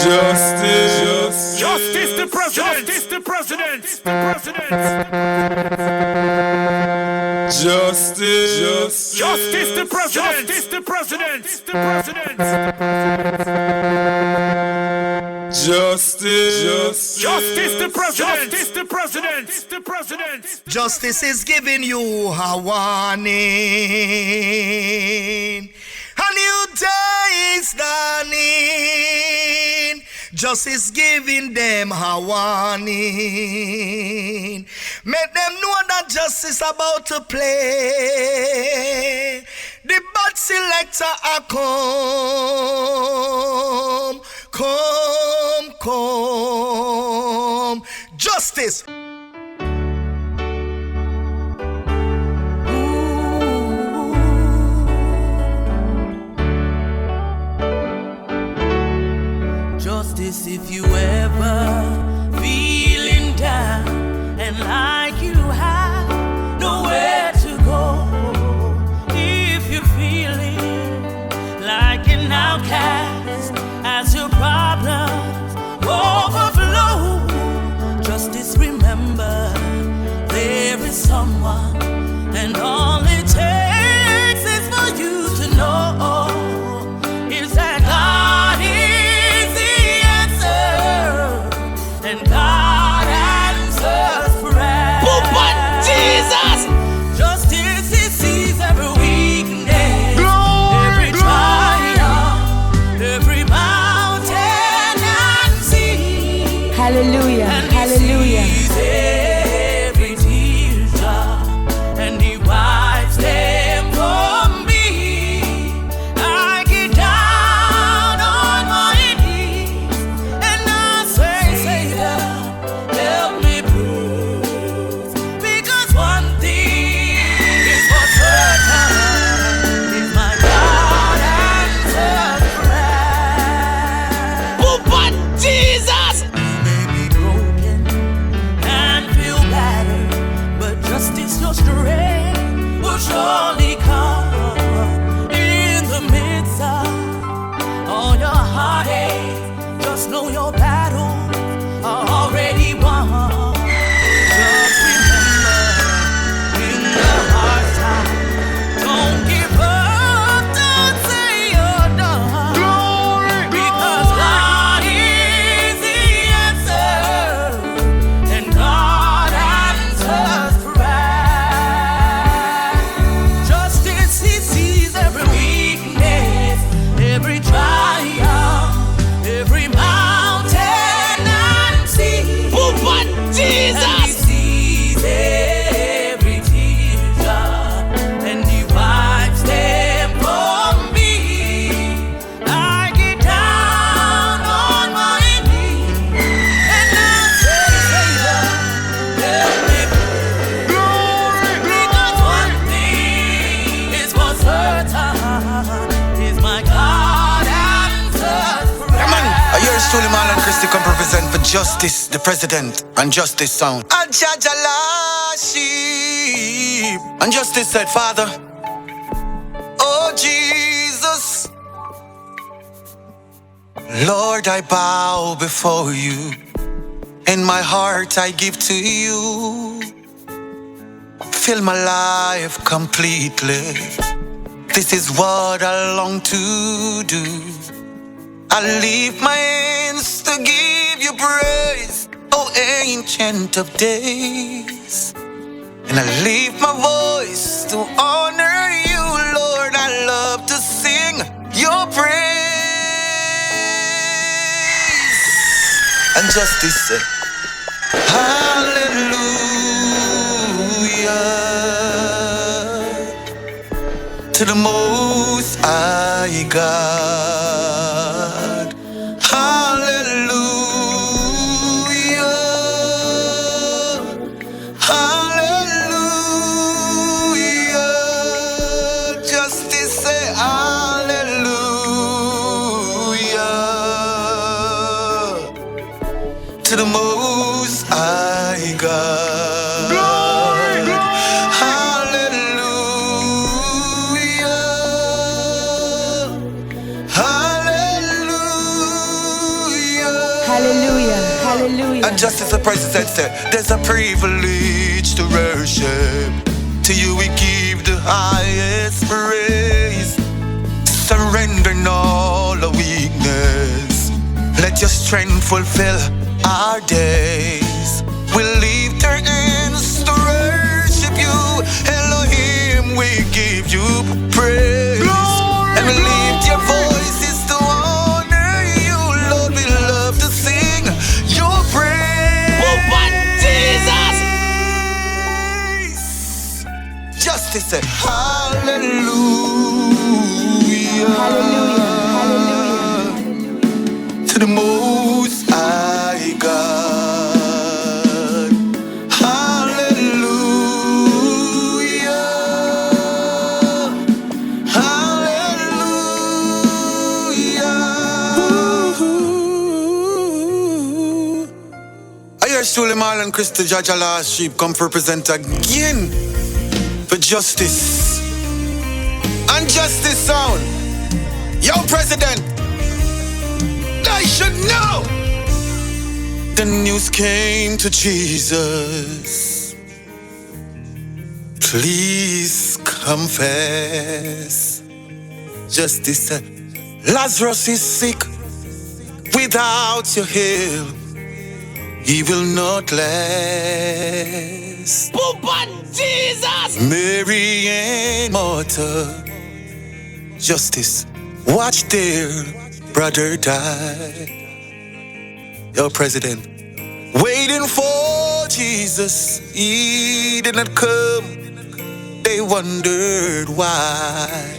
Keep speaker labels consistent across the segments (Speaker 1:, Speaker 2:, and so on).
Speaker 1: Justice. Justice the president. Justice the president. The president. Justice. Justice the president. Justice the president. The president. Justice. Justice the president. Justice the president. The president.
Speaker 2: Justice is giving you a warning. A new day is dawning. Justice giving them a warning. Make them know that justice about to play. The bad selector a come. Justice.
Speaker 3: Justice, if you ever feeling down and like you have nowhere to go, if you're feeling like an outcast as your problems overflow, justice, remember there is someone, and all it takes is for you to know is that God is the answer, and God answers prayer.
Speaker 2: But Jesus!
Speaker 3: Justice He sees every weakness, every triumph, every mountain and sea.
Speaker 4: Hallelujah,
Speaker 3: And
Speaker 4: hallelujah.
Speaker 3: He sees every teardrop, and He wipes them for me. I get down on my knees and I say, Savior, help me prove. Because one thing is for certain, is my God answers prayer.
Speaker 2: But Jesus!
Speaker 3: You may be broken and feel battered, but justice, your strength will surely come in the midst of all your heartaches. Just know your battles are already won. Just remember, in the hard time, don't give up, don't say you're done. Because God is the answer, and God answers prayer. Justice, He sees every weakness, every triumph, every mountain and sea.
Speaker 2: But
Speaker 3: And He
Speaker 2: Jesus!
Speaker 3: sees every teardrop, and He wipes them for me. I get down on my knees and I say, Savior, help me prove. Because one thing is for certain, is my God answers prayer.
Speaker 5: Man, I hear truly Marlon Christie come represent for justice, the president, and justice sound. And Jajalashi. And justice said, Father, oh Jesus, Lord, I bow before you. In my heart I give to you. Fill my life completely. This is what I long to do. I lift my hands to give you praise, oh Ancient of Days. And I lift my voice to honor you, Lord. I love to sing your praise. And justice said, hallelujah to the Most High God. Hallelujah. Hallelujah. Justice say hallelujah to the Most High God. Hallelujah. Hallelujah. And just as the president said, there's a privilege to worship. To you we give the highest praise. Surrendering all our weakness. Let your strength fulfill our days. We'll leave their hands to worship you. Elohim, we give you praise. Glory, and we lift your voices to honor you. Lord, we love to sing your praise. Jesus! Justice said, hallelujah.
Speaker 4: Hallelujah.
Speaker 5: To the Most High God. Hallelujah. Hallelujah. I hear Shuli Marlon Christy Judge a last sheep come to represent again for justice. And justice sound. Yo, President, I should know. The news came to Jesus. Please confess. Justice said, Lazarus is sick. Without your help, he will not last. Jesus! Mary and Martha. Justice, watch their brother die. Your president, waiting for Jesus, he did not come. They wondered why.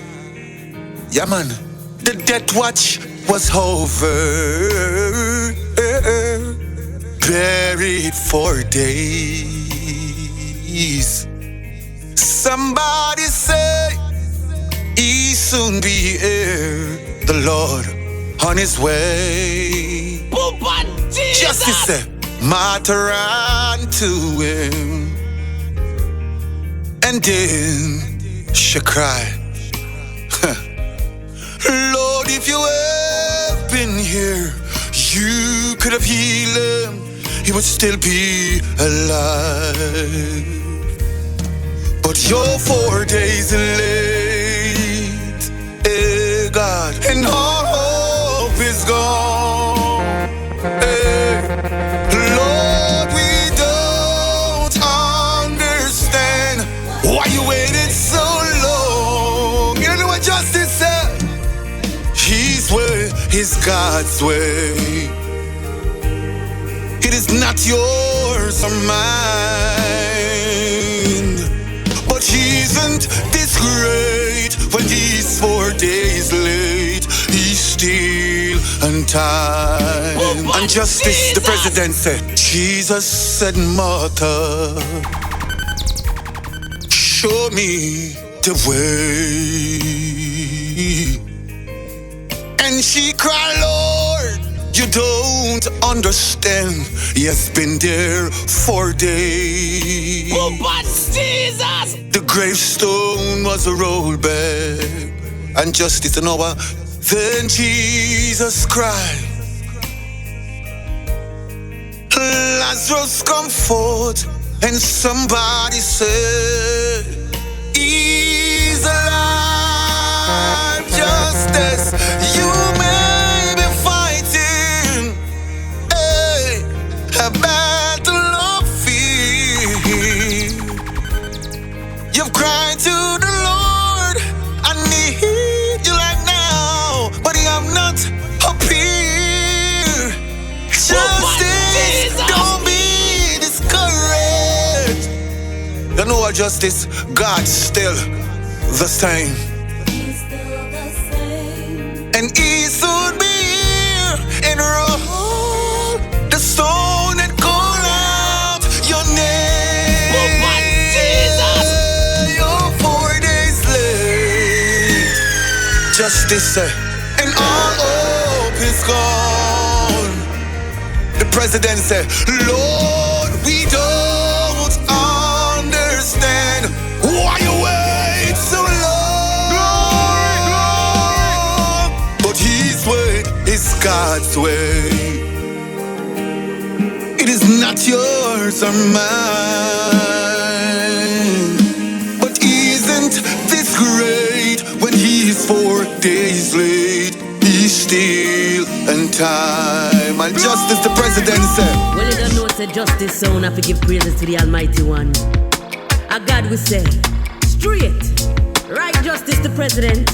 Speaker 5: Yeah, man, the death watch was over. Buried for days. Somebody say he soon be here. The Lord on his way. Justice said, Martha ran to him, and then she cried, Lord, if you have been here, you could have healed him. He would still be alive. But you're 4 days late, hey God, and all hope is gone. Hey, Lord, we don't understand why you waited so long. You know what justice said? His way is God's way. It is not yours or mine. But he isn't this great when he's 4 days late. He's still on time. And justice, the president said, Jesus said, Martha, show me the way. And she cried, Lord, you don't understand. He has been there 4 days. Jesus! The gravestone was a rollback. And justice and over. Then Jesus cried, Lazarus, come forth. And somebody said, he's alive. Justice, you may be fighting a battle of fear. You've cried to the Lord, I need you like now, but you have not appeared. Justice, don't be discouraged. You know what, justice? God's still the same. And he soon be here and roll the stone and call out your name. You're 4 days late. Justice and all hope is gone. The president said, Lord, we don't understand why you wait so long. His way is God's way. It is not yours or mine. But isn't this great? When he's 4 days late, he's still in time. And justice the president said.
Speaker 4: Well, you don't know it's a justice sound. I forgive praises to the Almighty One. A God we say, straight, right justice the president,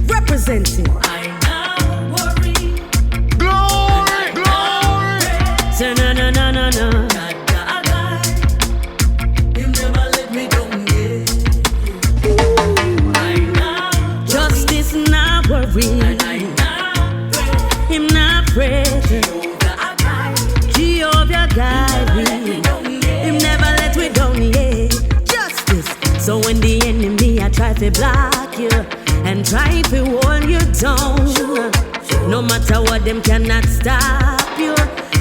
Speaker 4: representing.
Speaker 3: I now worry.
Speaker 1: Glory, glory.
Speaker 4: Say na na na na na.
Speaker 3: Him never let me down, yeah. I now
Speaker 4: Justice not worry.
Speaker 3: and I now pray.
Speaker 4: Him not pray. Jehovah guide me. Him never let me down, yeah. Justice. So when the enemy I try to block you and try to hold you down, no matter what them cannot stop you.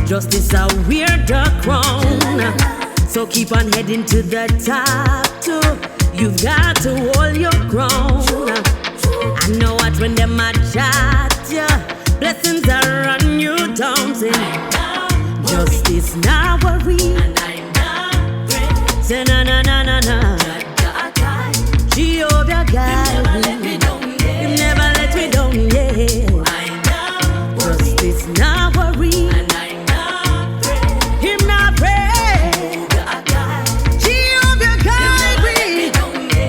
Speaker 4: Justice I wear the crown. So keep on heading to the top too. You've got to hold your ground. I know what when them a chat you, blessings are run you down. Say, justice now worry.
Speaker 3: And I now pray.
Speaker 4: Say na na na na na. Jehovah guide me. Him never let me down, yeah.
Speaker 3: I now
Speaker 4: Justice now worry.
Speaker 3: and I now pray.
Speaker 4: Him not pray. Jehovah guide me.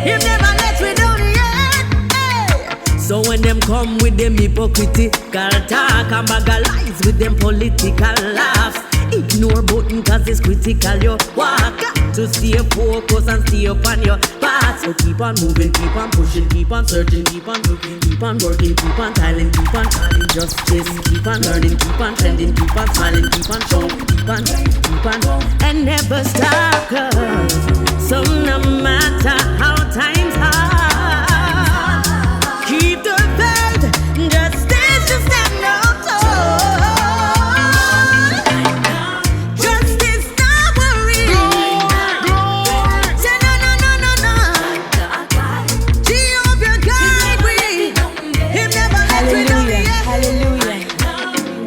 Speaker 4: Him never let me down, yeah. Hey. So when them come with them hypocritical talk and bag of lies with them political laughs, ignore button cause it's critical. You walk to stay focused and stay up on your path. So keep on moving, keep on pushing, keep on searching, keep on looking, keep on working, keep on tiling, keep on calling justice, keep on learning, keep on trending, keep on smiling, keep on showing, keep on, and never stop. So no matter how times hard, keep the faith, justice to stand up tall. Justice not worry. Say no no no no no. Jehovah guide me. Him never let me down.
Speaker 6: Hallelujah.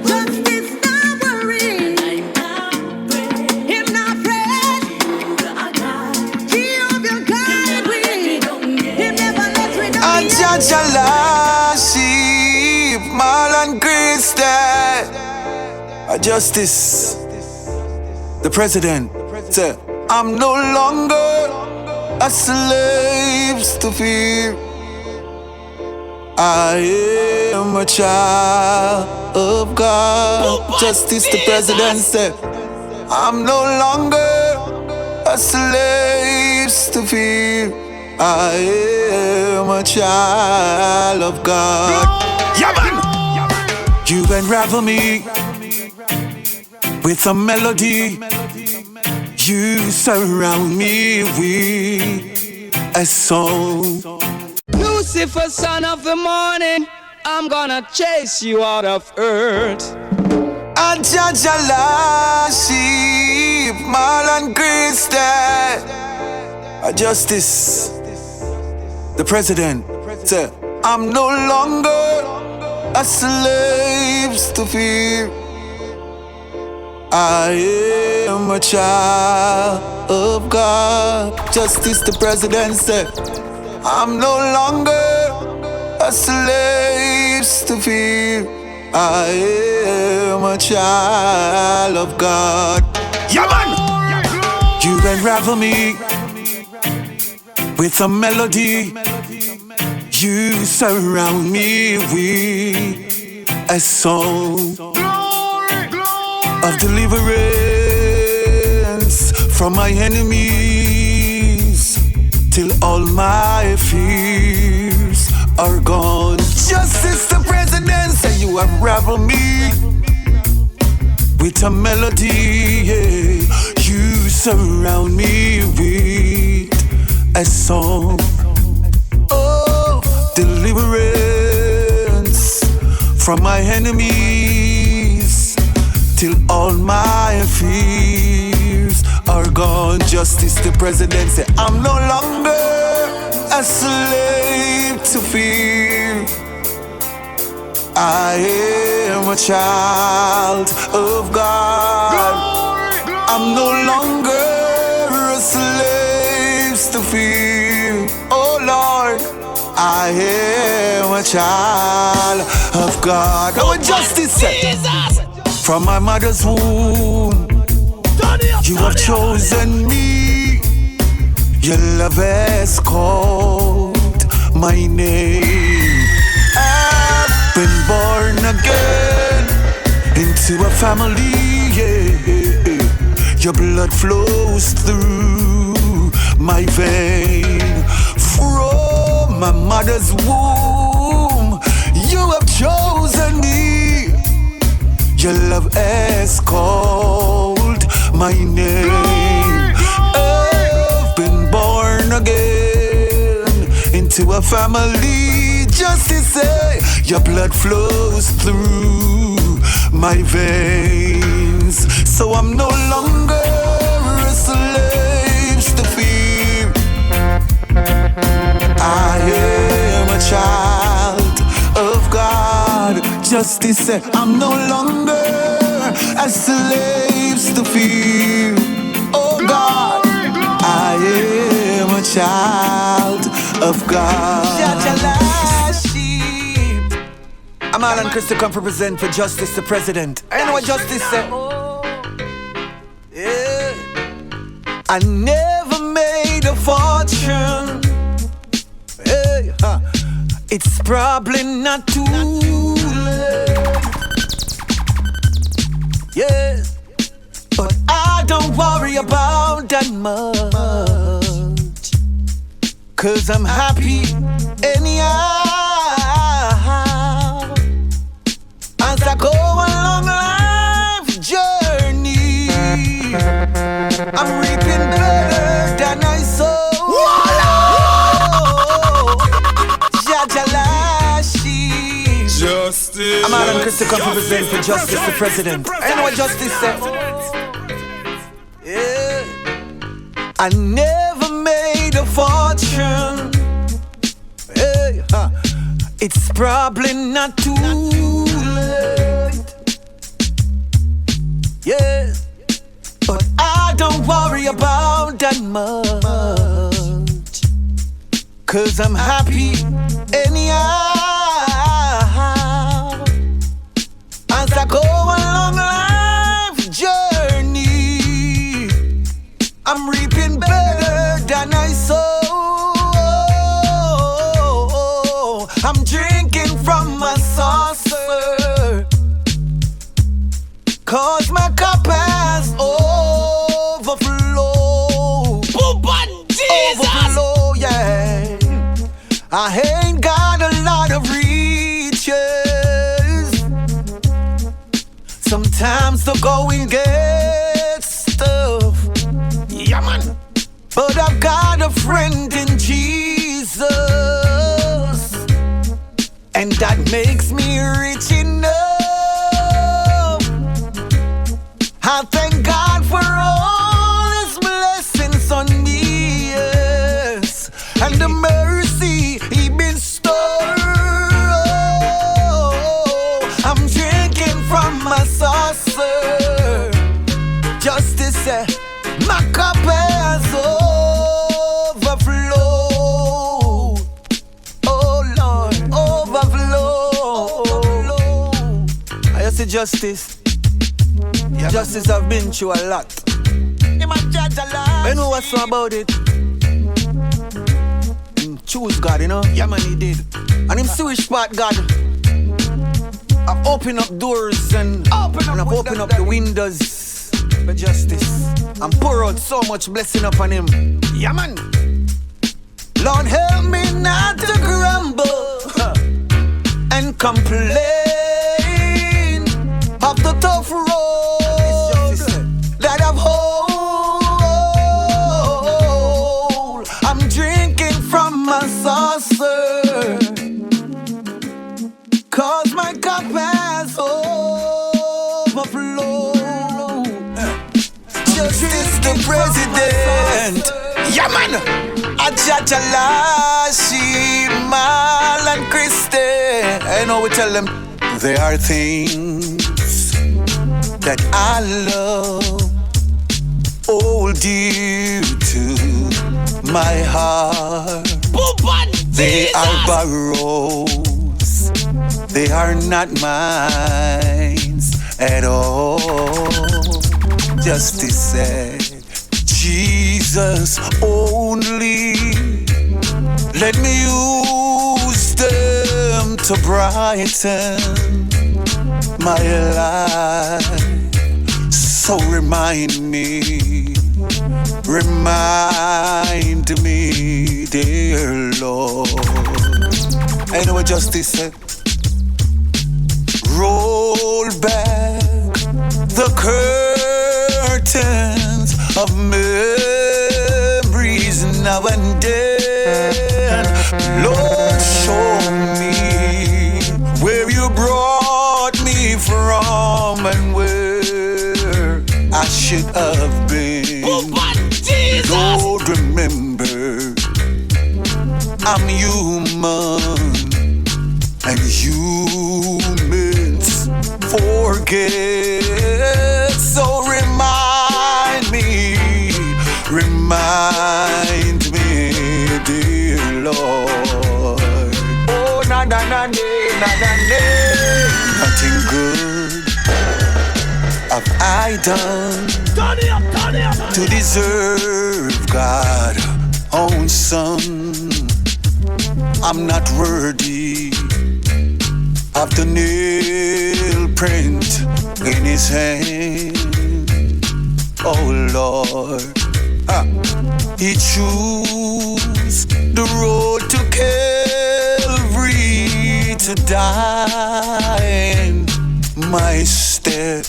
Speaker 4: Justice not worry. Him not afraid. Jehovah guide me. Him never let me down.
Speaker 5: Ajajala sheep, Marlon Christie. A justice, the president said, I'm no longer a slave to fear. I am a child of God. Justice, the president said, I'm no longer a slave to fear. I am a child of God.
Speaker 1: Yeah, man.
Speaker 5: You unravel me with a melody. You surround me with a song.
Speaker 7: Lucifer, son of the morning, I'm gonna chase you out of earth.
Speaker 5: Ajajala sheep, Marlon Christie. A justice, the president said, I'm no longer a slave to fear. I am a child of God. Justice, the president said, I'm no longer a slave to fear. I am a child of God.
Speaker 1: Yeah, man.
Speaker 5: You unravel me with a melody. You surround me with a song of deliverance from my enemies till all my fears are gone. Justice, the president say you unravel me with a melody, yeah. You surround me with a song of deliverance from my enemies till all my fears are gone. Justice, the president say I'm no longer a slave to fear. I am a child of God. I'm I'm no longer a slave to fear. Oh Lord, I am a child of God. Oh, justice said, from my mother's womb, you have chosen me. Your love has called my name. I've been born again into a family, yeah. Your blood flows through my vein. From my mother's womb, you have chosen me. Your love has called my name. I've been born again into a family, just to say your blood flows through my veins. So I'm no longer a slave to fear. I am a child of God. Justice said, I'm no longer a slave to fear. Oh God, I am a child of God. I'm Alan Chris to come represent for justice the president. I know what justice said. Yeah. I never made a fortune. Hey, it's probably not too late. Yeah, but I don't worry about that much, 'cause I'm happy anyhow. As I go along life's journey, I'm reaping better than I sow. Justice. I'm Alan Chris to come represent for justice the president. I know what justice said. Yeah. I never made a fortune. Hey, it's probably not too late. Yeah, but I don't worry about that much, 'cause I'm happy anyhow. As I go along life's journey, I'm reaping better than I sow. I'm drinking from my saucer, 'cause my cup has overflow. Overflow, yeah. I ain't got a lot of riches. Sometimes the going gets tough. Yeah, man. But I've got a friend in Jesus, and that makes me rich enough. I thank God for all His blessings on me, yes, and the mercy He bestowed. I'm drinking from my saucer, just to say my cup has overflowed. Oh Lord, overflow. I say justice. Yeah. Justice have been through a lot. I know what's so about it. And choose God, you know. Yeah, man, He did. And Him switch part God. I've opened up doors and I've opened up the windows for justice and pour out so much blessing upon Him. Yeah, man. Lord, help me not to grumble and complain of the tough road that I've hold. I'm drinking from my saucer, 'cause my cup has overflowed. Justice the president. Yeah, man. Ajajalashi, Mal and Christy. I know we tell them there are things that I love hold dear to my heart. They are borrows, they are not mine at all. Justice said, Jesus only, let me use them to brighten my life. So remind me, dear Lord. I know what justice said. Roll back the curtains of memories now and then. Lord, show me where you brought me from and where I should have been. Lord, remember, I'm human and humans forget. So remind me, dear Lord. Oh, na na na na na na na. Nothing good have I done to deserve God's own son. I'm not worthy of the nail print in his hand. Oh Lord, he chose the road to Calvary to die in my stead.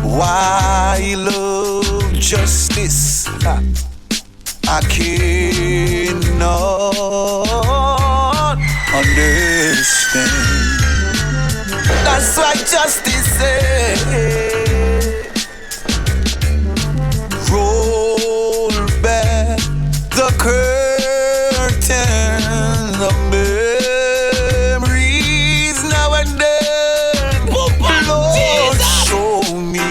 Speaker 5: Why love justice? I cannot understand. That's why justice said, roll back the curtain of memories now and then. Lord, show me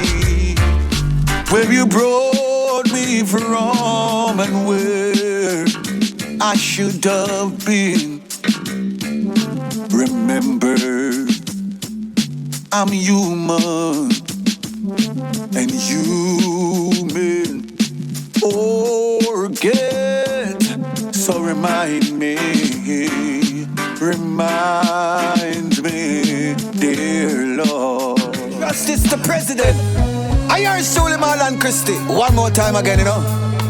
Speaker 5: where you brought me from and where I should have been. Remember, I'm human and human forget. So remind me, dear Lord. Justice the President. I heard Suleiman and Christie. One more time again, you know.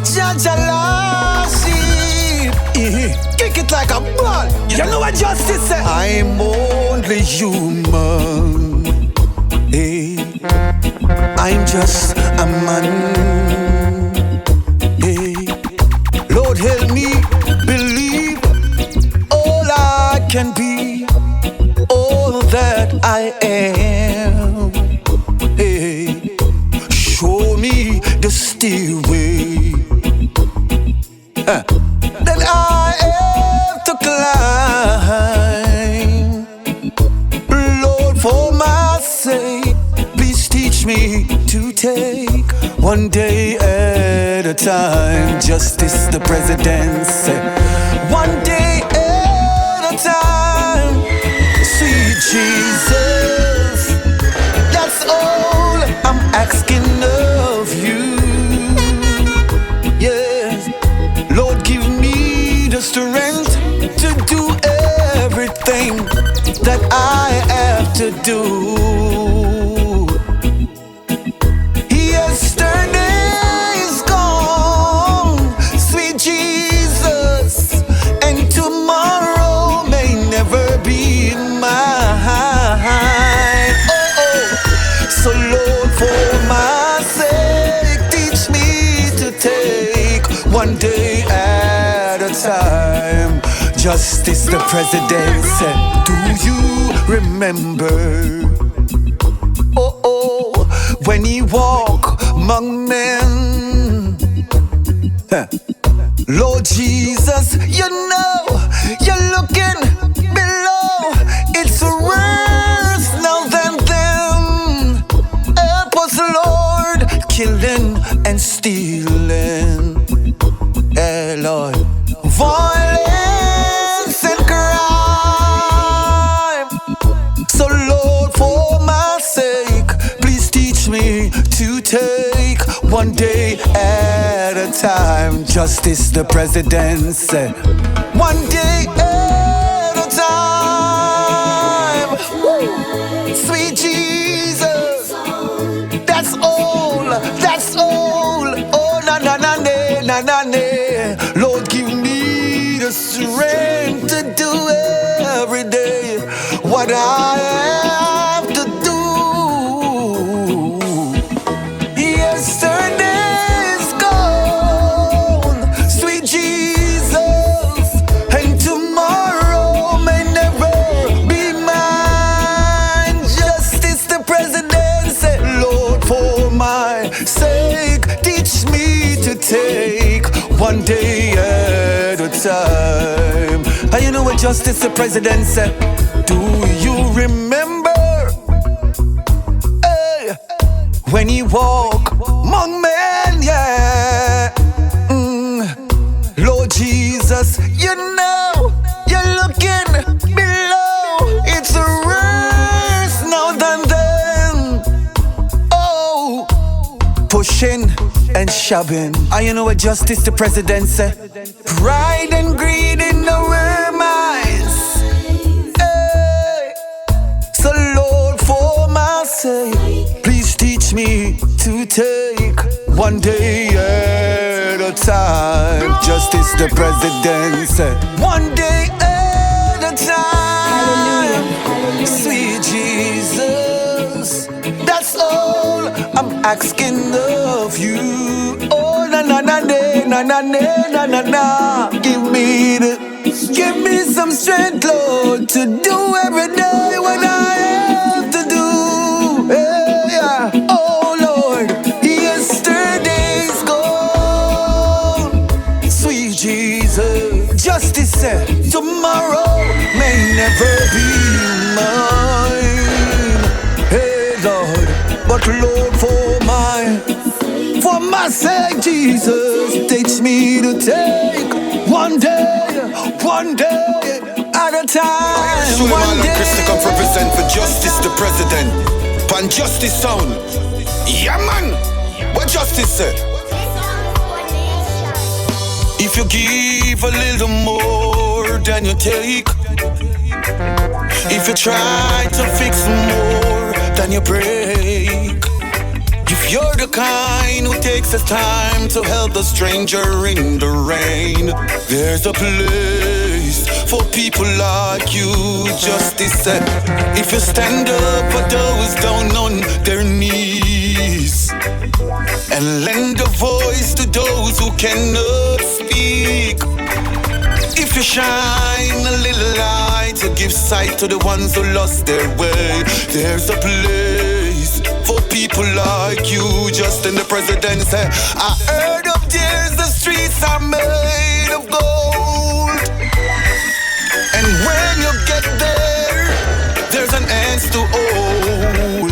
Speaker 5: Jajalashi. Kick it like a ball. You know what justice said? I'm only human. Hey, I'm just a man. Hey, Lord help me believe all I can be, all that I am. Hey, show me the stairway that I have to climb. Lord, for my sake, please teach me to take one day at a time. Justice the President said, one day at a time. Sweet Jesus, that's all I'm asking of you. Yes, Lord, give me the strength to do everything that I have to do. Yesterday is gone, sweet Jesus, and tomorrow may never be mine. Oh, so Lord, for my sake, teach me to take one day at a time. Justice the President said, do you remember? Oh, when he walked among men. Lord Jesus, you know, you're looking below. It's worse now than them. Help us, Lord, killing and stealing. me to take one day at a time. Justice the President said, one day at a time. Sweet Jesus, that's all, that's all. Oh, na na na na na na na. Lord, give me the strength to do every day what I have to do. Yesterday's gone, sweet Jesus, and tomorrow may never be mine. Justice the President said, Lord, for my sake, teach me to take one day at a time. And you know what Justice the President said? Do you remember? Hey, when he walked among men, yeah. Lord Jesus, you know, you're looking below. It's worse now than then. Oh, pushing and shoving. And you know what Justice the President said? Pride and greed in our minds. Hey. So Lord, for my sake, please teach me to take one day at a time. Justice the President said, one day at a time. Sweet Jesus, that's all I'm asking of you. Oh, na na na na na na na na na. Give me some strength, Lord, to do every day what I have to do. Yeah. Oh Lord, yesterday's gone, sweet Jesus. Justice said, tomorrow may never be mine. Hey Lord, but Lord, for my sake, Jesus, teach me to take one day at a time.
Speaker 6: One day. Chris come represent for Justice the President. Pan Justice sound. Yeah man. What Justice said? If you give a little more than you take, if you try to fix more than you break, if you're the kind who takes the time to help the stranger in the rain, there's a place for people like you. Justice said, if you stand up for those down on their knees and lend a voice to those who cannot speak, if you shine a little light to give sight to the ones who lost their way, there's a place for people like you. Just in the President said, I heard up there's the streets are made of gold, and when you get there, there's an end to all.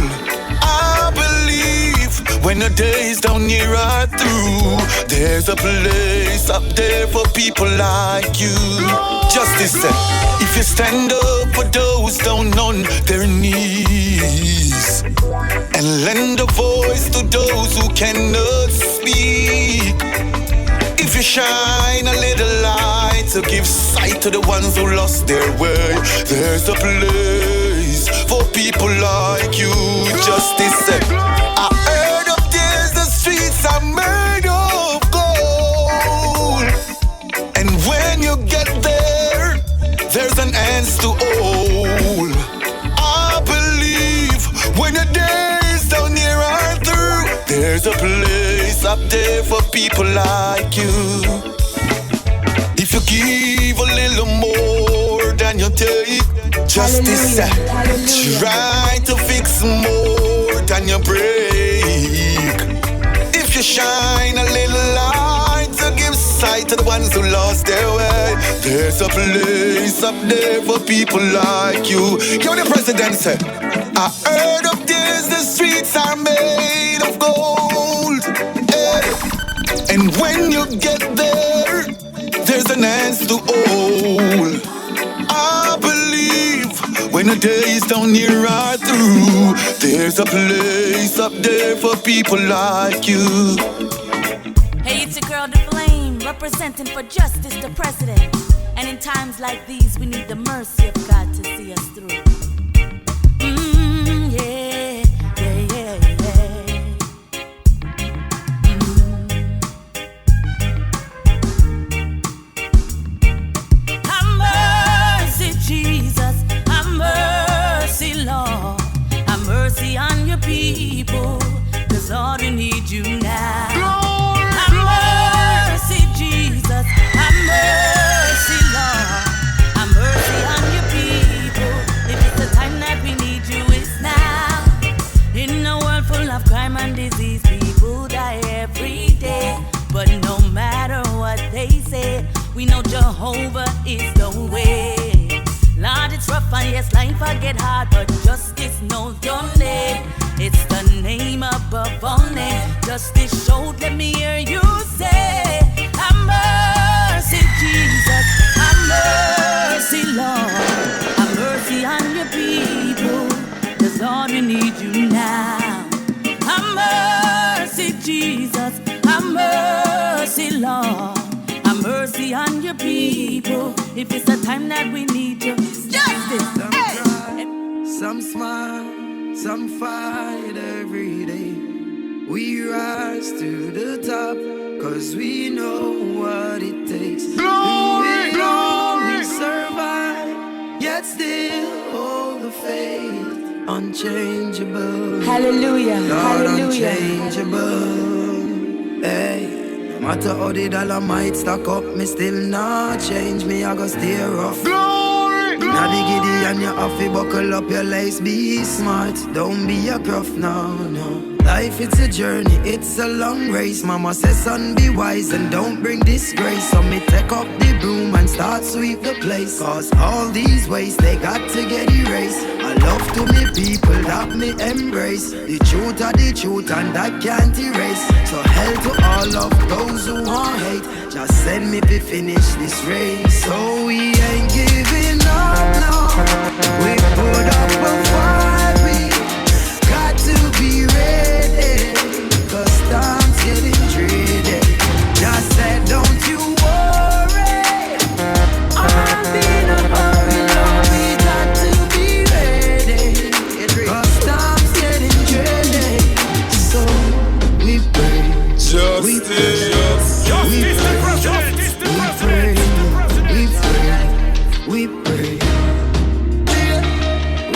Speaker 6: I believe when the days down here are through, there's a place up there for people like you. Justice said, if you stand up for those down on their knees and lend a voice to those who cannot speak, if you shine a little light to give sight to the ones who lost their way, there's a place for people like you. Justice said, I heard up there's the streets are made of gold, and when you get there, there's an end to all. I believe when the days down here are through, there's a place up there for people like you. If you give a little more than you take, Justice said, try to fix more than you break. If you shine a little light to give sight to the ones who lost their way, there's a place up there for people like you. Yo, the President said, I heard up there's the streets are made of gold, and when you get there, there's an end to all. I believe when the days down here are through, there's a place up there for people like you.
Speaker 3: Hey, it's your girl, The Flame, representing for justice, the president. And in times like these, we need the mercy of God to see us through. Yeah, yeah, yeah, yeah. Have mercy, Jesus. Have mercy, Lord. Have mercy on your people, 'cause Lord, we need you now. Have mercy, Jesus. Have mercy, Lord. Have mercy on your people. If it's the time that we need you, it's now. In a world full of crime and disease, people die every day. But no matter what they say, we know Jehovah is the way. Lord, it's rough and yes, life I get hard, but justice knows your name. It's the name above all names. Justice showed, let me hear you say, have mercy, Jesus. Have mercy, Lord. Have mercy on your people, 'cause Lord, we need you now. Have mercy, Jesus. Have mercy, Lord. Have mercy on your people. If it's the time that we need you, justice.
Speaker 2: Some smile, some fight every day. We rise to the top, 'cause we know what it takes.
Speaker 1: Glory, glory.
Speaker 2: We survive, yet still hold the faith. Unchangeable.
Speaker 4: Hallelujah,
Speaker 2: Lord,
Speaker 4: hallelujah.
Speaker 2: unchangeable. Hey, no matter how the dollar might stack up, me still not change. Me, I go stay rough. Now the giddy and you have to buckle up your lace. Be smart, don't be a gruff, no, no. Life, it's a journey, it's a long race. Mama says, son, be wise and don't bring disgrace. So me take up the broom and start sweep the place. 'Cause all these ways, they got to get erased. I love to me people that me embrace. The truth are the truth and that can't erase. So hell to all of those who want hate. Just send me to finish this race. So we ain't giving up, no. We put up a fight, we got to be ready. 'Cause time's getting dreary. Just said, don't you worry. I'll be in a hurry, Lord, we got to be ready. 'Cause time's getting dreary. So we pray, we pray, we pray, we pray, we pray.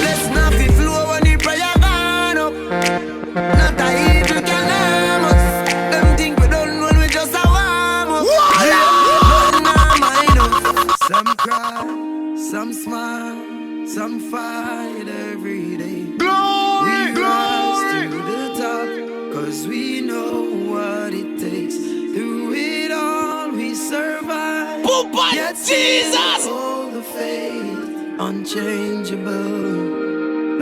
Speaker 2: Let's not be flow when the prayer gone up. Not a evil can harm us. Them think we don't know, we just a warm up. Don't mind us. Some cry, some smile, some fight every day. We rise to the top, 'cause we know what it takes. Through it all, we survive. Yet Jesus, hold the faith, unchangeable.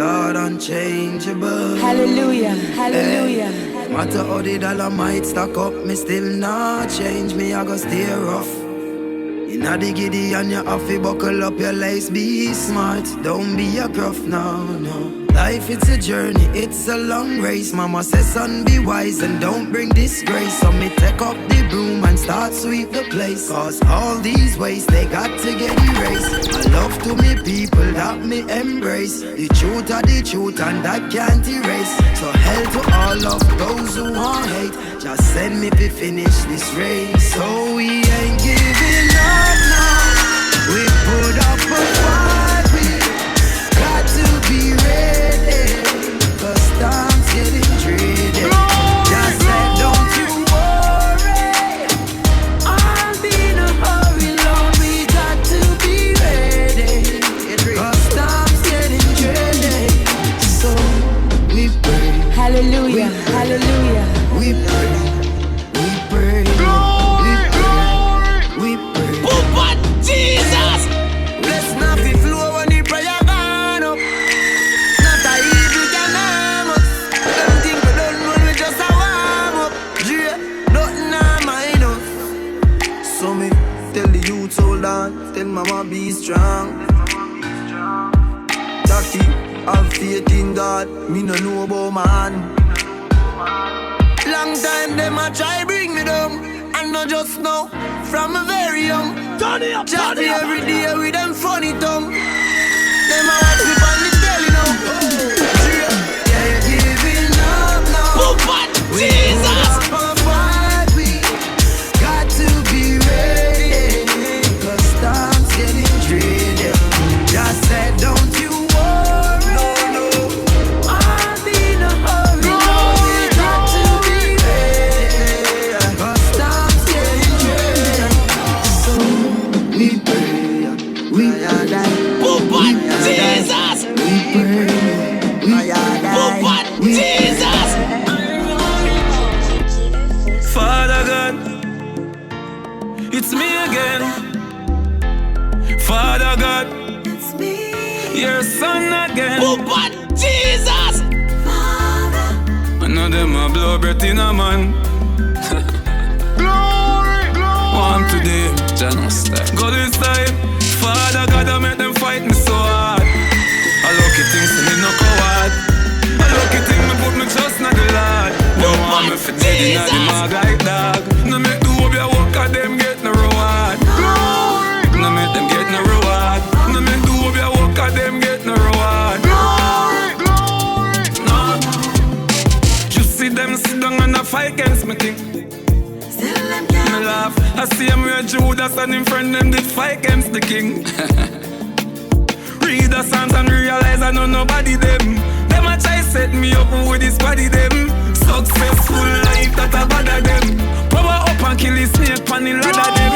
Speaker 2: Lord, unchangeable.
Speaker 4: Hallelujah, hallelujah.
Speaker 2: No matter how the dollar might stack up, me still not change. Me, I go stay rough. Inna the giddy and you have to buckle up your lace. Be smart, don't be a gruff, no, no. Life, it's a journey, it's a long race. Mama says, son, be wise and don't bring disgrace. So me take up the broom and start sweep the place. 'Cause all these ways, they got to get erased. I love to me people that me embrace. The truth are the truth and that can't erase. So hell to all of those who want hate. Just send me to finish this race. So we ain't giving up now. We put up a fight, we got to be ready. 'Cause time's getting dreary. Just said, don't you worry. I'll be in a hurry, Lord, we got to be ready. 'Cause time's getting dreary. So we pray.
Speaker 4: Hallelujah, hallelujah.
Speaker 2: We pray. We pray. We pray. We pray.
Speaker 1: But Jesus!
Speaker 2: Let's not be flow when the prayer gone up. Not a evil can harm us. Them think we don't know, we just a warm up. Yeah, nothing on mind us. So me tell the youth hold on, tell mama be strong. Talk God, me no know about man. Long time them a try bring me down, and not just now, from a very young.
Speaker 1: Turn it up,
Speaker 2: Chat
Speaker 1: turn
Speaker 2: me
Speaker 1: it up.
Speaker 2: every day with them funny tongue. Them a watch me on the telly now. Yeah, you're giving up now.
Speaker 1: Jesus!
Speaker 2: Got to be ready, 'cause time's getting dreary. Just said, don't you worry. No, I'm in a hurry. No, we got to be ready, 'cause time's getting dreary. So we pray, we are dying.
Speaker 1: Jesus!
Speaker 2: We pray, we are dying.
Speaker 1: Jesus!
Speaker 6: Father God, it's me again. Father God,
Speaker 3: It's me,
Speaker 6: your son again.
Speaker 1: Jesus!
Speaker 3: Father.
Speaker 6: I know them a blow breath in a man. Warm today, Janus style. Go this time. Father God, I make them fight me so hard. I lucky things to me no coward. I lucky thing me put me trust in the Lord. Don't want me for dead in the mag like dog. No make the hope ya walk at them get no reward. No make them get no reward. No make the hope ya walk at them get no reward. No. You see them sit down and a fight against me thing.
Speaker 3: Still them
Speaker 6: Me
Speaker 3: can't.
Speaker 6: laugh. I see him where Judas and him friend them did fight against the king. Read the Psalms and realize I know nobody them. Them a try set me up with this body them. Successful life that a bother them. Power up and kill his snake pan the ladder them.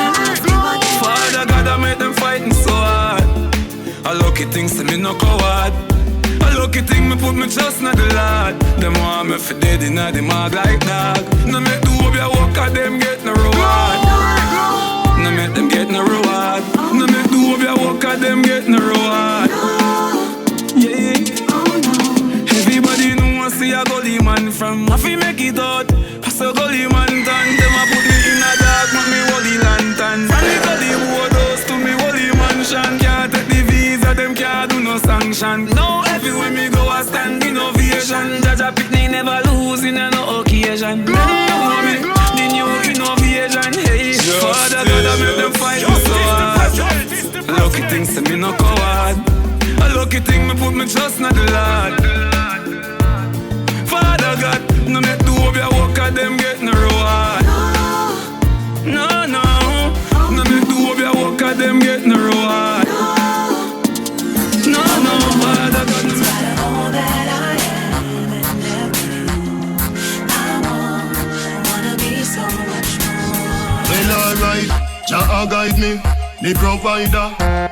Speaker 6: Father God, I make them fighting so hard. A lucky thing to me no coward. A lucky thing me put me trust in the Lord. Them want me for dead in the mag like dog. No make the hope ya walk at them get no reward. No make them get no reward. No make the hope ya walk at them get no reward. Yeah. Everybody know I see a gully man from Mafi make it out. I saw gully man done. Them a put me in a dark, make me holy lantern. From the gully house to me holy mansion. Can't take the visa, them can't do no sanction. Now everywhere me go I stand innovation. Jaja pick me never lose in no occasion. Them know me, the new innovation. Hey, Father God, I make them fight me so hard. Lucky things to me no coward. A lucky thing me put me trust in the Lord. Father God, no make the hope ya walk at them get no reward. No, no make the hope ya walk at them get no reward. No, Father God.
Speaker 3: All that I am and everything I wanna be so much more.
Speaker 8: Well, alright, Jah guide me, the provider.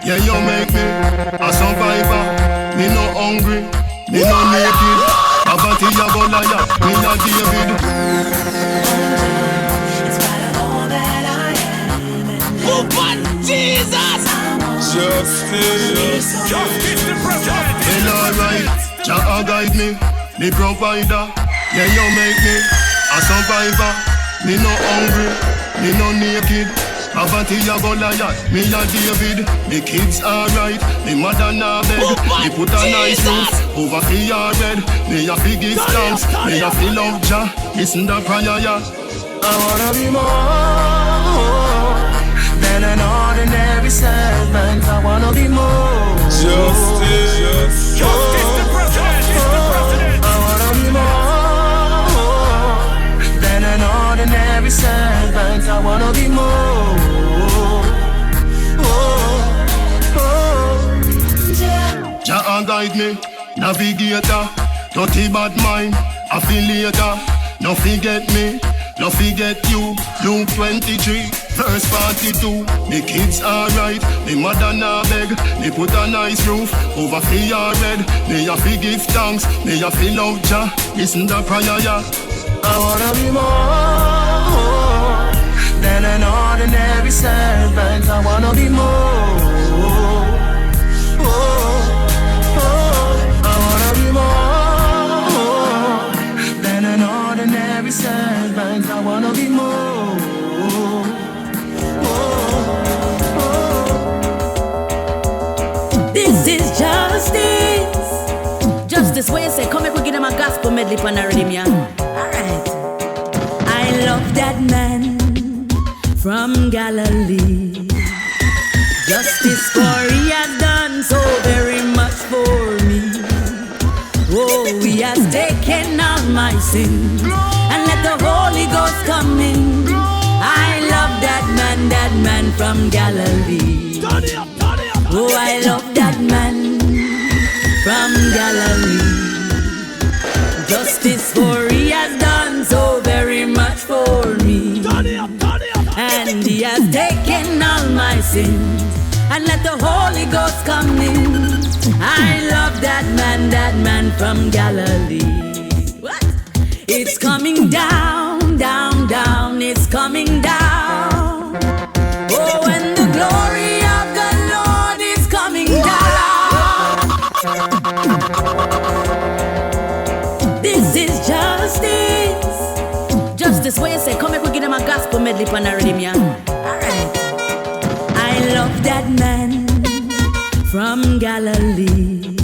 Speaker 8: Yeah, you make me a survivor. Me no hungry, me no naked. Abati ya Goliath, me a David.
Speaker 3: In spite of all that I am and
Speaker 1: Jesus!
Speaker 6: Justice.
Speaker 1: Justice the president!
Speaker 8: Well, alright, Jah guide me, the provider. Yeah, you make me a survivor. Me no hungry, me no naked. Abati ya Goliath, me a David. The kids alright, me mother na beg. Me put a nice roof over the yard bed. Me a fi give thanks, me a fi love Jah. Listen the prayer, yeah. I wanna be more than an ordinary servant. I wanna be more.
Speaker 6: Justice.
Speaker 1: Justice the president!
Speaker 8: I wanna be more than an ordinary servant. I wanna be more. Jah guide me, navigator. Dirty bad mind, affiliator. No forget me, no forget you. Luke 23, verse 42. The kids alright, the mother na beg. They put a nice roof over the yard bed. They a fi give thanks, they a fi love Jah. Listen the prayer, yeah. I wanna be more than an ordinary servant. I wanna be more. I wanna be more than an ordinary servant. I wanna be more.
Speaker 4: This is justice. Justice where you say say, come here, we give them a gospel medley on the rhythm, yeah. Alright. I love that man from Galilee. Justice for he has done so very much for me. Oh, he has taken out my sins and let the Holy Ghost come in. I love that man from Galilee. Oh, I love that man from Galilee. Justice for he has done so very much for me. And he has taken all my sins and let the Holy Ghost come in. I love that man from Galilee. What? It's coming down, down, down, it's coming down. Oh, when the glory of the Lord is coming down. This is justice. Justice, what you say? Come here, we give them a gospel medley on the rhythm, yeah. Alright. I love that man from Galilee.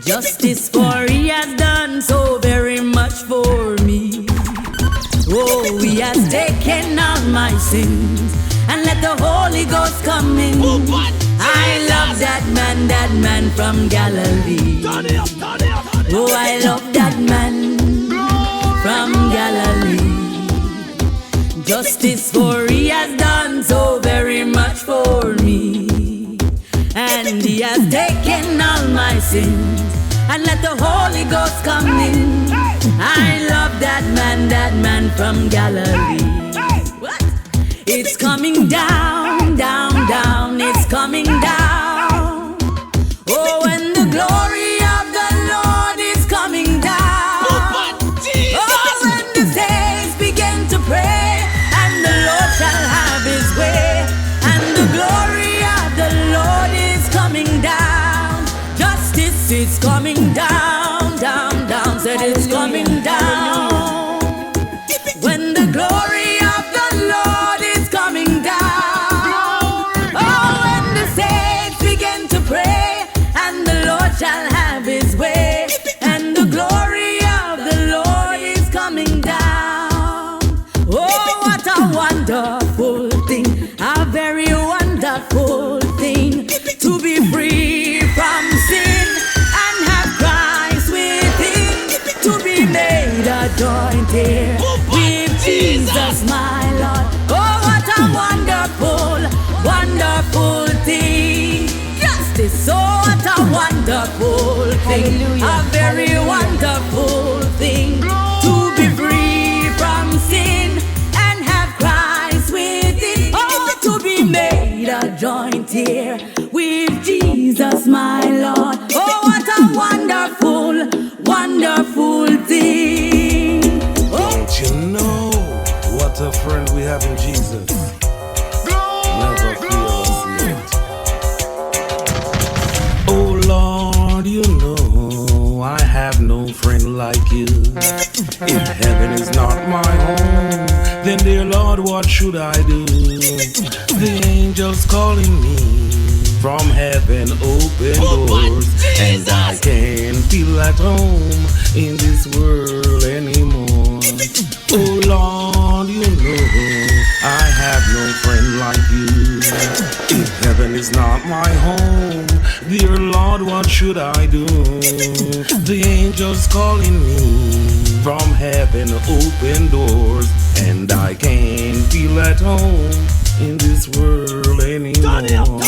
Speaker 4: Justice for he has done so very much for me. Oh, he has taken out my sins and let the Holy Ghost come in. I love that man from Galilee. Oh, I love that man from Galilee. Justice for he has done so very much for me. And he has taken all my sins and let the Holy Ghost come in. I love that man from Galilee. What? It's coming down, down, down, it's coming down. Oh, when the glory of the Lord is coming down. Oh, when the saints begin to pray and the Lord shall have his way. And the glory of the Lord is coming down. Justice is coming down, down, down. Said it's coming down. When the glory of the Lord is coming down. Oh, when the saints begin to pray and the Lord shall have his way. And the glory of the Lord is coming down. Oh, what a wonderful thing, a very wonderful thing, to be free from sin and have Christ within, to be made a joint here with Jesus my Lord. Oh, what a wonderful, wonderful thing. Justice, oh, what a wonderful thing, a very wonderful thing, to be free from sin and have Christ within. Oh, to be made a joint here with Jesus my Lord. Oh, what a wonderful, wonderful thing. Oh.
Speaker 9: Don't you know what a friend we have in Jesus? Never feel us yet. Oh Lord, you know I have no friend like you. If heaven is not my home, then dear Lord, what should I do? The angels calling me from heaven, open doors, and I can't feel at home in this world anymore. Oh Lord, you know I have no friend like you. If heaven is not my home, dear Lord, what should I do? The angels calling me from heaven, open doors, and I can't feel at home in this world anymore.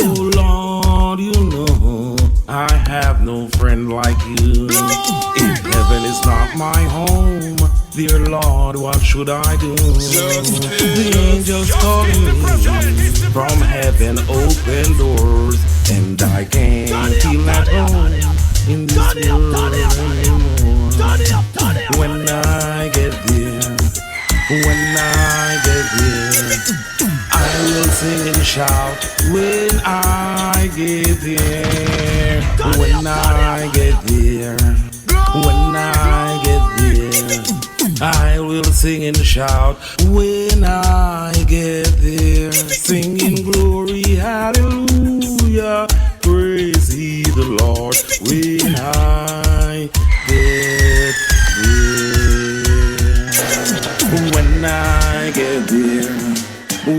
Speaker 9: Oh Lord, you know I have no friend like you. If heaven is not my home, dear Lord, what should I do? The angels calling me from heaven, open doors, and I can't feel at home in this world anymore. When I get there, when I get there, I will sing and shout. When I get there, when I get there, when I get there, I will sing and shout. When I get there, singing glory, hallelujah, praise ye the Lord. When I get there, when I get there,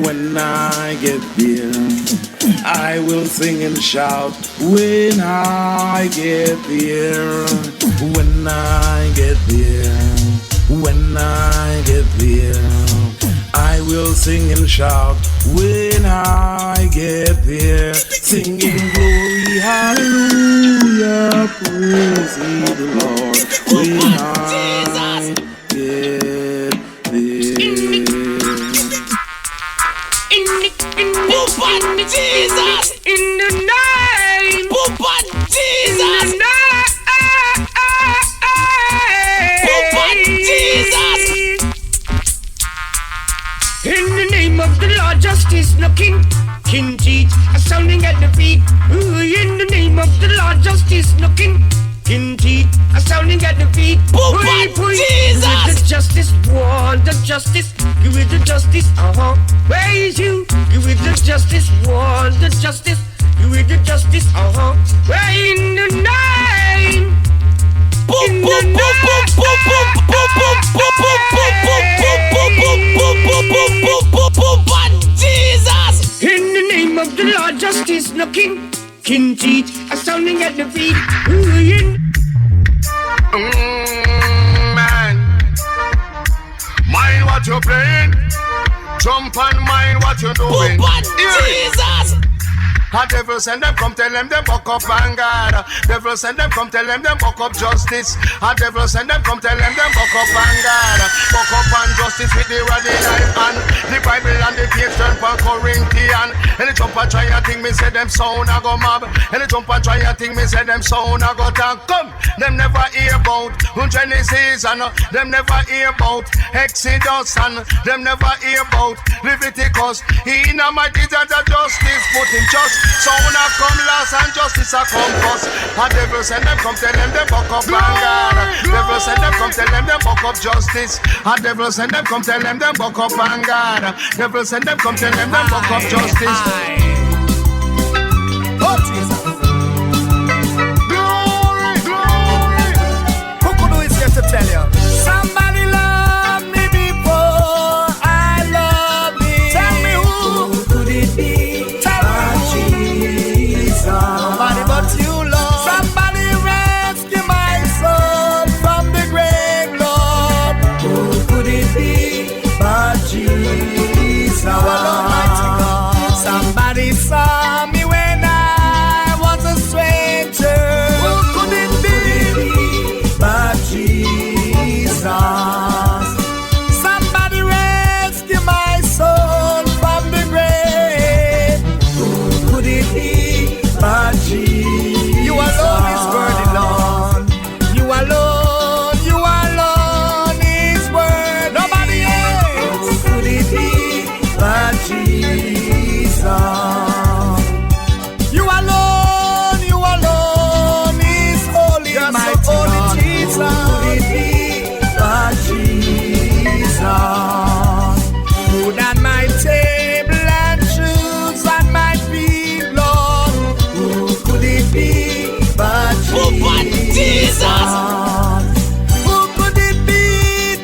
Speaker 9: when I get there, I will sing and shout. When I get there, when I get there, when I get there, I will sing and shout. When I get there, singing glory, hallelujah, praise ye the Lord. When I get there.
Speaker 1: Jesus, in the name, Papa Jesus, Papa Jesus. In the name of the Lord, justice, no king teach, a sounding at the feet. In the name of the Lord, justice, no king teach, a sounding at the feet. Papa Jesus, give it the justice, want the justice, give it the justice, praise you, give it the justice, want the justice, give it the justice, Pray in the name, in the name, Jesus. In the name of the Lord, justice, no king teach, a sounding at the feet.
Speaker 8: Man, mind what you're playing. Jump and mind what you're doing.
Speaker 1: Jesus.
Speaker 8: A devil send them, come tell them buck up and God. Devil send them, come tell them buck up justice. A devil send them, come tell them buck up and God. Buck up and justice with the rod in hand. The Bible and the page turn for Corinthian. Any jump and try a thing, me say them sound a go mob. Any jump and try a thing, me say them sound a go talk. Come, them never hear about Genesis and them never hear about Exodus and them never hear about Leviticus. In a mighty judge of justice, put him just. Sound a come last and justice a come first. A devil send them, come tell them buck up and God. Devil send them, come tell them buck up justice. A devil send them, come tell them buck up and God. Devil send them, come tell them buck up justice. Oh Jesus. Glory, glory. Kukudoo is here to tell you. Somebody love me before I love me. Tell me who could it be? Somebody but you, Lord. Somebody rescue my soul from the grave, Lord. Who could it be but Jesus? Now Almighty God. Somebody saw me when I was a stranger. Who could it be but Jesus? Somebody rescue my soul from the grave. Who could it be? You alone is worthy, Lord. You alone is worthy. Nobody else. Who could it be but Jesus? You alone is holy. You're my holy Jesus. Who could it be but Jesus? Food on my table and shoes on my feet, Lord. Who could it be but Jesus? Who could it be?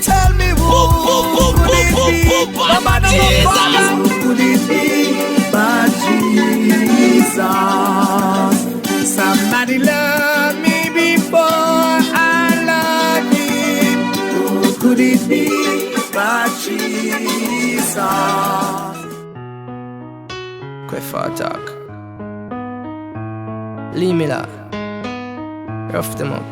Speaker 8: Tell me who could it be? Nobody knows. Who could it be but Jesus? Somebody love me before I love him. Who could it be but Jesus?
Speaker 10: Quick for talk. Leave me la. Rough them up.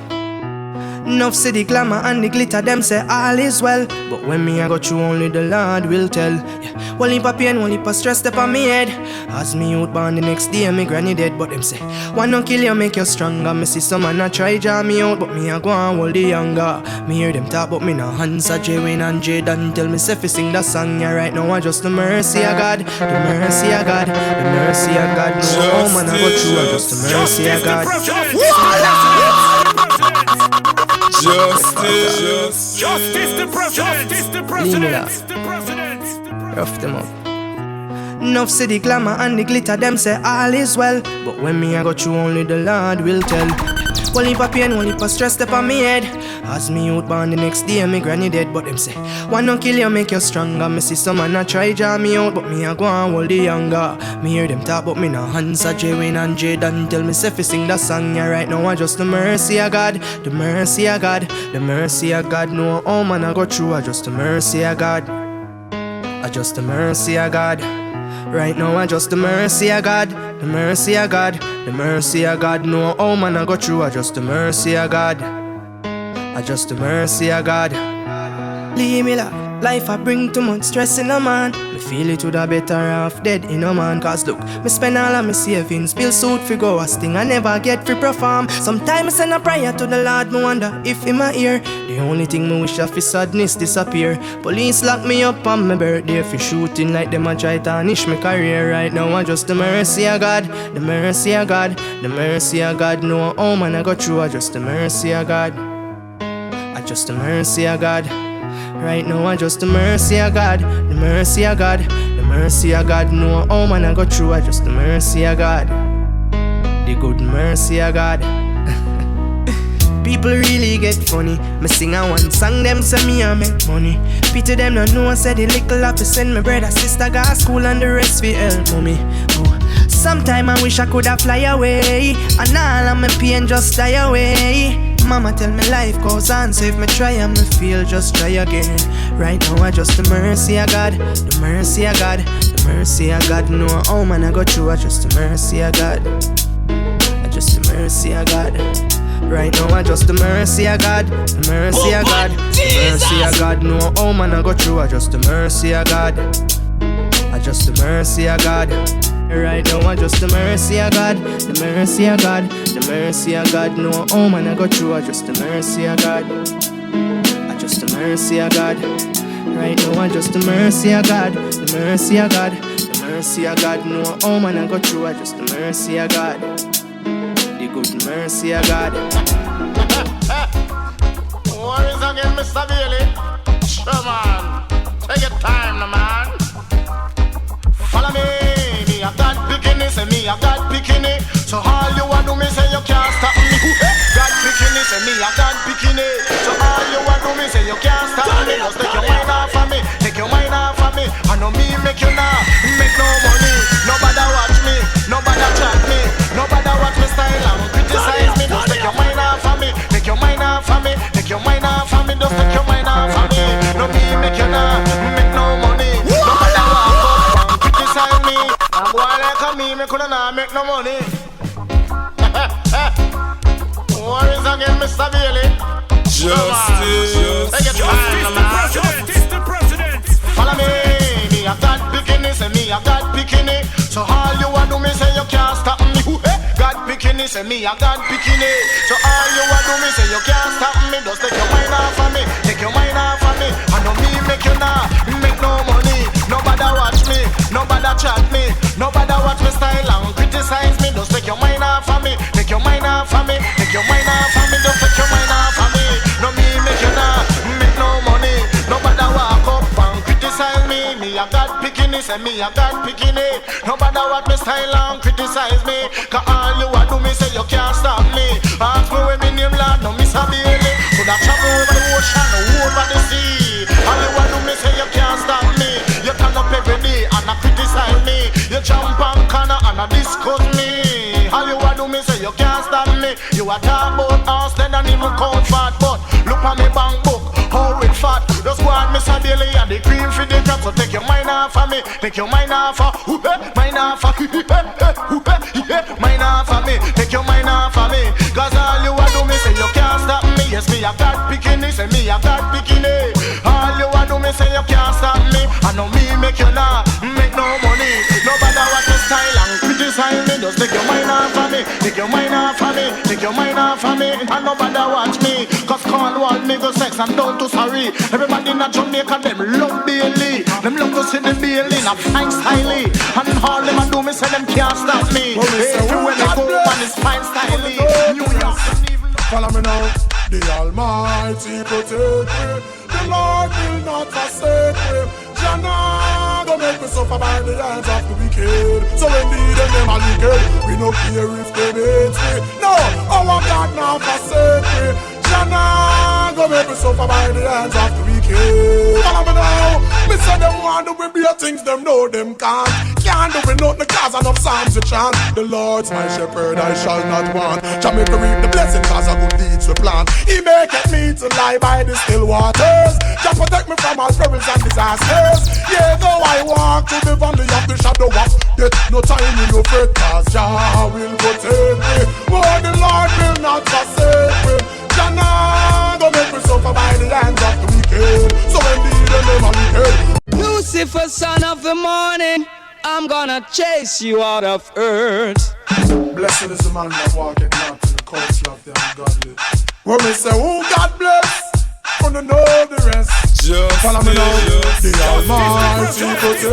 Speaker 10: Enough see the glamour and the glitter, them say all is well. But when me I go through, only the Lord will tell. Yeah. One heap of pain, one heap of stress step on me head. As me out born the next day, me granny dead. But them say, one don't kill you, make you stronger. Me see some man a try draw me out, but me I go and hold the younger. Me hear them talk, but me no answer. J-Wayne and J-Dan tell me say fi sing that song. Yeah, right now I just the mercy of God. The mercy of God. The mercy of God. No man I go through, I just the mercy of God.
Speaker 1: Justice the president. Justice the president.
Speaker 10: Rough them up. Enough see the glamour and the glitter, them say all is well. But when me I go through, only the Lord will tell. One heap of pain, one heap of stress step on me head. As me out born the next day, me granny dead. But them say, one no kill you, make you stronger. Me see some man a try draw me out, but me a go and hold the younger. Me hear them talk, but me no answer. J-Wayne and J-Dan tell me say fi sing that song. Yeah, right now I just the mercy of God, the mercy of God, the mercy of God. No, oh man I go through, I just the mercy of God, I just the mercy of God. Right now I just the mercy of God, the mercy of God, the mercy of God. No, oh man I go through, I just the mercy of God, I just the mercy of God. Leave me la. Life I bring too much stress in a man. Me feel it woulda better off dead in a man. Cause look, me spend all of my savings, build suit fi go a sting I never get free perform. Sometimes I send a prayer to the Lord, me wonder if in my ear. The only thing me wish of is sadness disappear. Police lock me up on my birthday for shooting like them a try tarnish my career. Right now I just the mercy of God, the mercy of God, the mercy of God. No, oh man I go through, I just the mercy of God, I just the mercy of God. Right now I just the mercy of God, the mercy of God, the mercy of God. No, oh man I go through, I just the mercy of God, the good mercy of God. People really get funny. Me sing a one song, them say me I make money. Pity them no know, say the little have to send my brother, sister go school and the rest fi help mommy. Oh. Sometime I wish I coulda fly away, and all of my pain just die away. Mama tell me life goes on, so if me try and me feel, just try again. Right now I just the mercy of God, the mercy of God, the mercy of God. No, oh man I go through, I just the mercy of God, I just the mercy of God. Right now I just the mercy of God, the mercy of God, the mercy of God. No, oh man I go through, I just the mercy of God, I just the mercy of God. Right now I just the mercy of God, the mercy of God, the mercy of God. No, oh man I go through, I just the mercy of God, I just the mercy of God. Right now I just the mercy of God, the mercy of God, the mercy of God. No, oh man I go through, I just the mercy of God, the good mercy of God.
Speaker 11: Worries again, Mr. Bailey. Sure man, take your time now man. Follow me. I got bikini, say me, I got bikini. So all you want do me say you can't stop me. Got bikini, say me, I got bikini. So all you want do me say you can't stop me. Just take your mind off of me, take your mind off of me. I know me make you now, make no money. Nobody watch me, nobody chat me, nobody watch me style and criticize me. Just take your mind off of me, take your mind off of me, take your mind off of me. Just take your mind off of me. No me make you now, make no money. Nobody walk up and criticize me. And boy like me coulda not make no money. Worries again, Mr. Bailey.
Speaker 6: Justice.
Speaker 11: Take your time,
Speaker 1: Justice the president.
Speaker 11: Follow me. Me I got bikini, say me I got bikini. So all you want do me say you can't stop me. Got bikini, say me I got bikini. So all you want do me say you can't stop me. Just take your mind off of me, take your mind off of me. I know me make you now, make no money. Nobody watch me, nobody chat me, nobody watch me style and criticize me. Just take your mind off of me, take your mind off of me, take your mind off of me. Just take your mind off of me. No me make you now, make no money. Nobody walk up and criticize me. Me I got bikini, say me I got bikini. Nobody watch me style and criticize me. Cause all you want do me say you can't stop me. Ask me when me name Lord, no Mr. Bailey. Could I travel over the ocean, over the sea? All you want do me say you can't stop me. You turn up every day and I criticize me. You jump on corner and I discuss me. All you want do me say you can't stop me. You a talk about us, then I even count fat. But look at me bank book, how it fat. Just go on Mr. Bailey and the cream for the crap. So take your mind off of me, take your mind off of mind off of mind off of me, take your mind off of me. Cause all you want do me say you can't stop me. Yes, me I got bikini, say me I got bikini. All you want do me say you can't stop me. I know me make you now, make no money. Nobody watch me style and criticize me. Just take your mind off of me, take your mind off of me, take your mind off of me. And nobody watch me. Cause Cornwall me go sex and don't too sorry. Everybody in Jamaica them love Bailey. Them love to see the Bailey in a fine style. And all them a do me say them can't stop me. Everywhere they go man is fine style. New York.
Speaker 8: Follow me now. The Almighty protect me. The Lord will not forsake me. Jana go make me me suffer by the hands of the wicked. So indeed them are wicked, we no care if they hate me. No, our God now forsake me. Jana, go make me suffer by the hands of the wicked. Follow me now. Me say them want to be better things, them know them can't. Can't do it nothing cause enough psalms to chant. The Lord's my shepherd, I shall not want. Jamaica reap the blessing cause of good deeds we plant. He maketh me to lie by the still waters. Jah protect me from all perils and disasters. Yeah, though I walk through the valley of the shadow of death, no time in no fret cause Jah will protect me. Oh, the Lord will not forsake me. Jana, go make me suffer by the hands of the wicked. So indeed the name of wicked.
Speaker 7: Lucifer, son of the morning, I'm gonna chase you out of earth.
Speaker 8: Blessed is the man that walketh not in the counsel of the ungodly. When me say, oh God bless, wanna know the rest. Just follow me now. The Almighty protect me.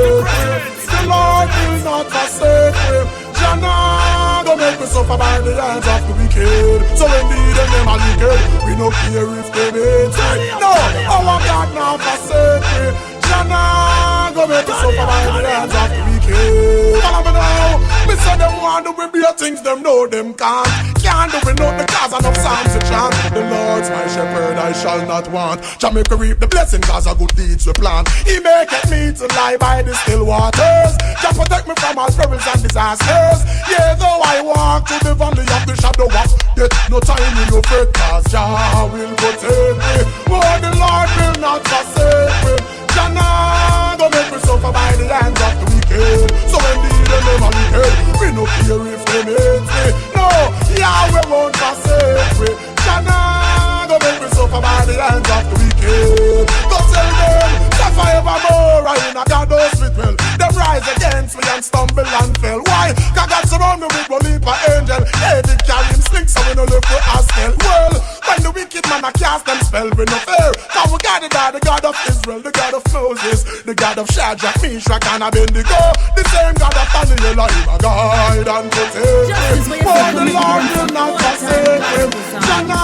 Speaker 8: The Lord will not forsake me. Jana, don't make me suffer by the hands of the wicked. So indeed the name of wicked, we no care if they hate me. No, our God now forsake me. Jana, go make me suffer by the hands of the wicked. Follow me now. Me say them want to be better things, them know them can't. Can't do it nothing cause enough psalms to chant. The Lord's my shepherd, I shall not want. Jamaica reap the blessing cause of good deeds we plant. He maketh me to lie by the still waters. Jah protect me from all perils and disasters. Yeah, though I walk through the valley of the shadow of death, no time in no fret cause Jah will protect me. Oh, the Lord will not forsake me. Jana, go make me suffer by the hands of the wicked. So indeed the name of wicked, we no care if they hate me. No, Yahweh won't forsake me. Jana, go make me suffer by the hands of the wicked. Go tell them, suffer evermore, I in a God hospital. Them rise against me and stumble and fell. Why? Cause God surround me with one heap of angel. David carry him sling so we no look for Askel. Well, when the wicked man a cast them spell, we no fear. Cause we got it by the God of Israel, the God of Moses, the God of Shadrach, Meshach and Abednego. The same God of Daniel, him a guide and protect me. Oh, the Lord will not forsake him. Jana,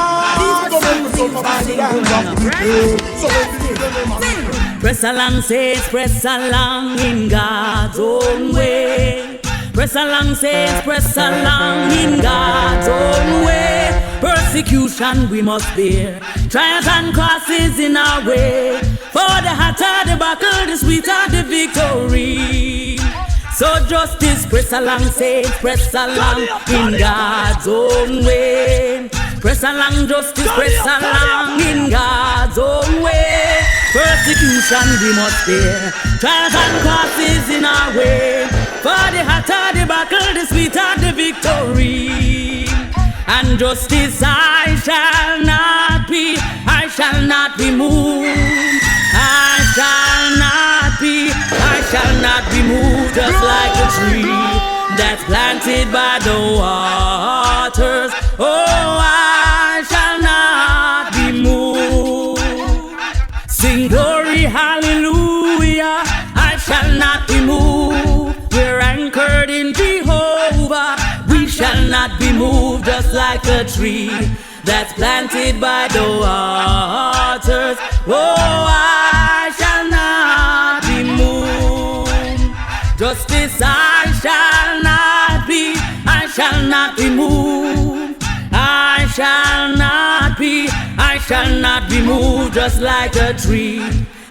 Speaker 8: go make me suffer by the hands of the wicked. So if you give them a
Speaker 4: press along, says, press along in God's own way. Press along, says, press along in God's own way. Persecution we must bear, trials and crosses in our way. For the hotter the battle, the sweeter the victory. So justice, press along, says, press along in God's own way. Press along, justice, press along in God's own way. Persecution we must bear, trials and crosses in our way. For the hotter the battle, the sweeter the victory. And justice I shall not be moved. I shall not be moved, just like a tree that's planted by the waters. Oh, I shall not be moved. Sing glory, hallelujah. I shall not be moved. We're anchored in Jehovah. We shall not be moved, just like a tree that's planted by the waters. Oh, I shall not be moved. Justice I shall not be moved. I shall not be moved, just like a tree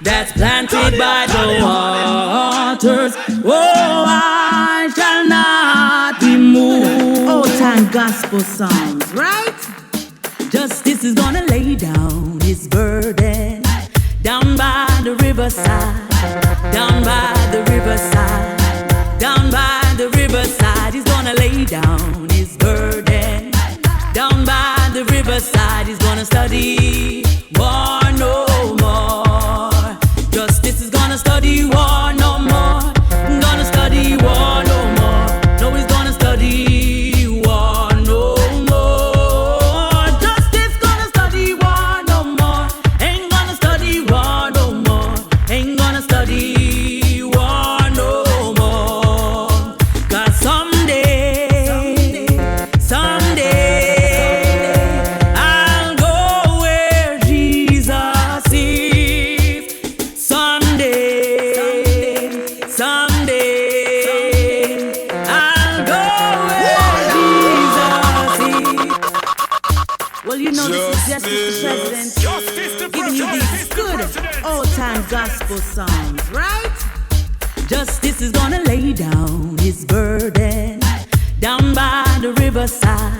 Speaker 4: that's planted by the waters. Oh, I shall not be moved.
Speaker 3: Old time gospel songs, right?
Speaker 4: Justice is gonna lay down his burden down by the riverside, down by the riverside, down by the riverside. He's gonna lay down his burden down by the riverside. He's gonna study war no more. Justice is gonna study war no more. Gonna study war no more. No, he's gonna study war no more. Justice gonna study war no more. Ain't gonna study war no more. Ain't gonna study war no more. 'Cause someday I'll go where
Speaker 3: President, giving you these good old-time gospel songs, right? Justice is gonna lay down his burden down by the riverside,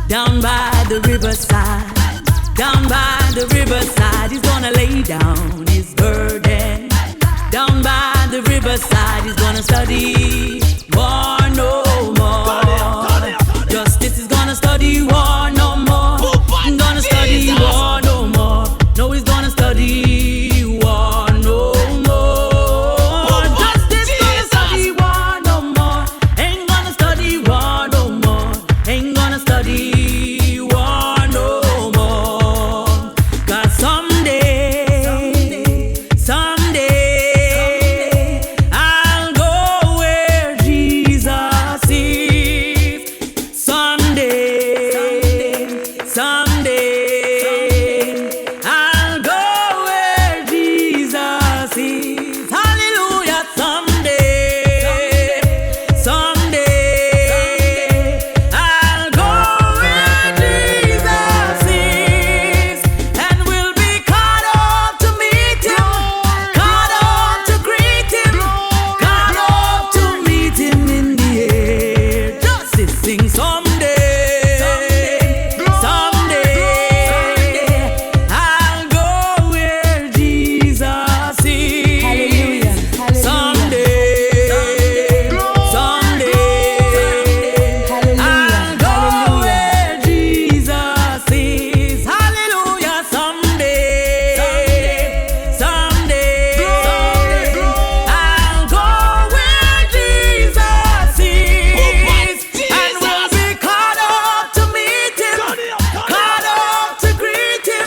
Speaker 3: down by the riverside, down by the riverside. He's gonna lay down his burden down by the riverside. He's gonna study war no more. Justice is gonna study war no more. He's gonna study war no more. No, he's gonna study war no more. Justice gonna study war no more. Ain't gonna study war no more. Ain't gonna study war no more. 'Cause someday, I'll go where Jesus is. Someday, I'll go where Jesus is. Hallelujah. Someday, I'll go where Jesus is, and we'll be caught up to meet him, caught up to greet him, caught up to meet him in the air. Justice sing someday. I'll go where Jesus is. Someday, I'll go where Jesus is. Hallelujah. Someday, I'll go where Jesus is, and we'll be caught up to meet him, caught up to greet him,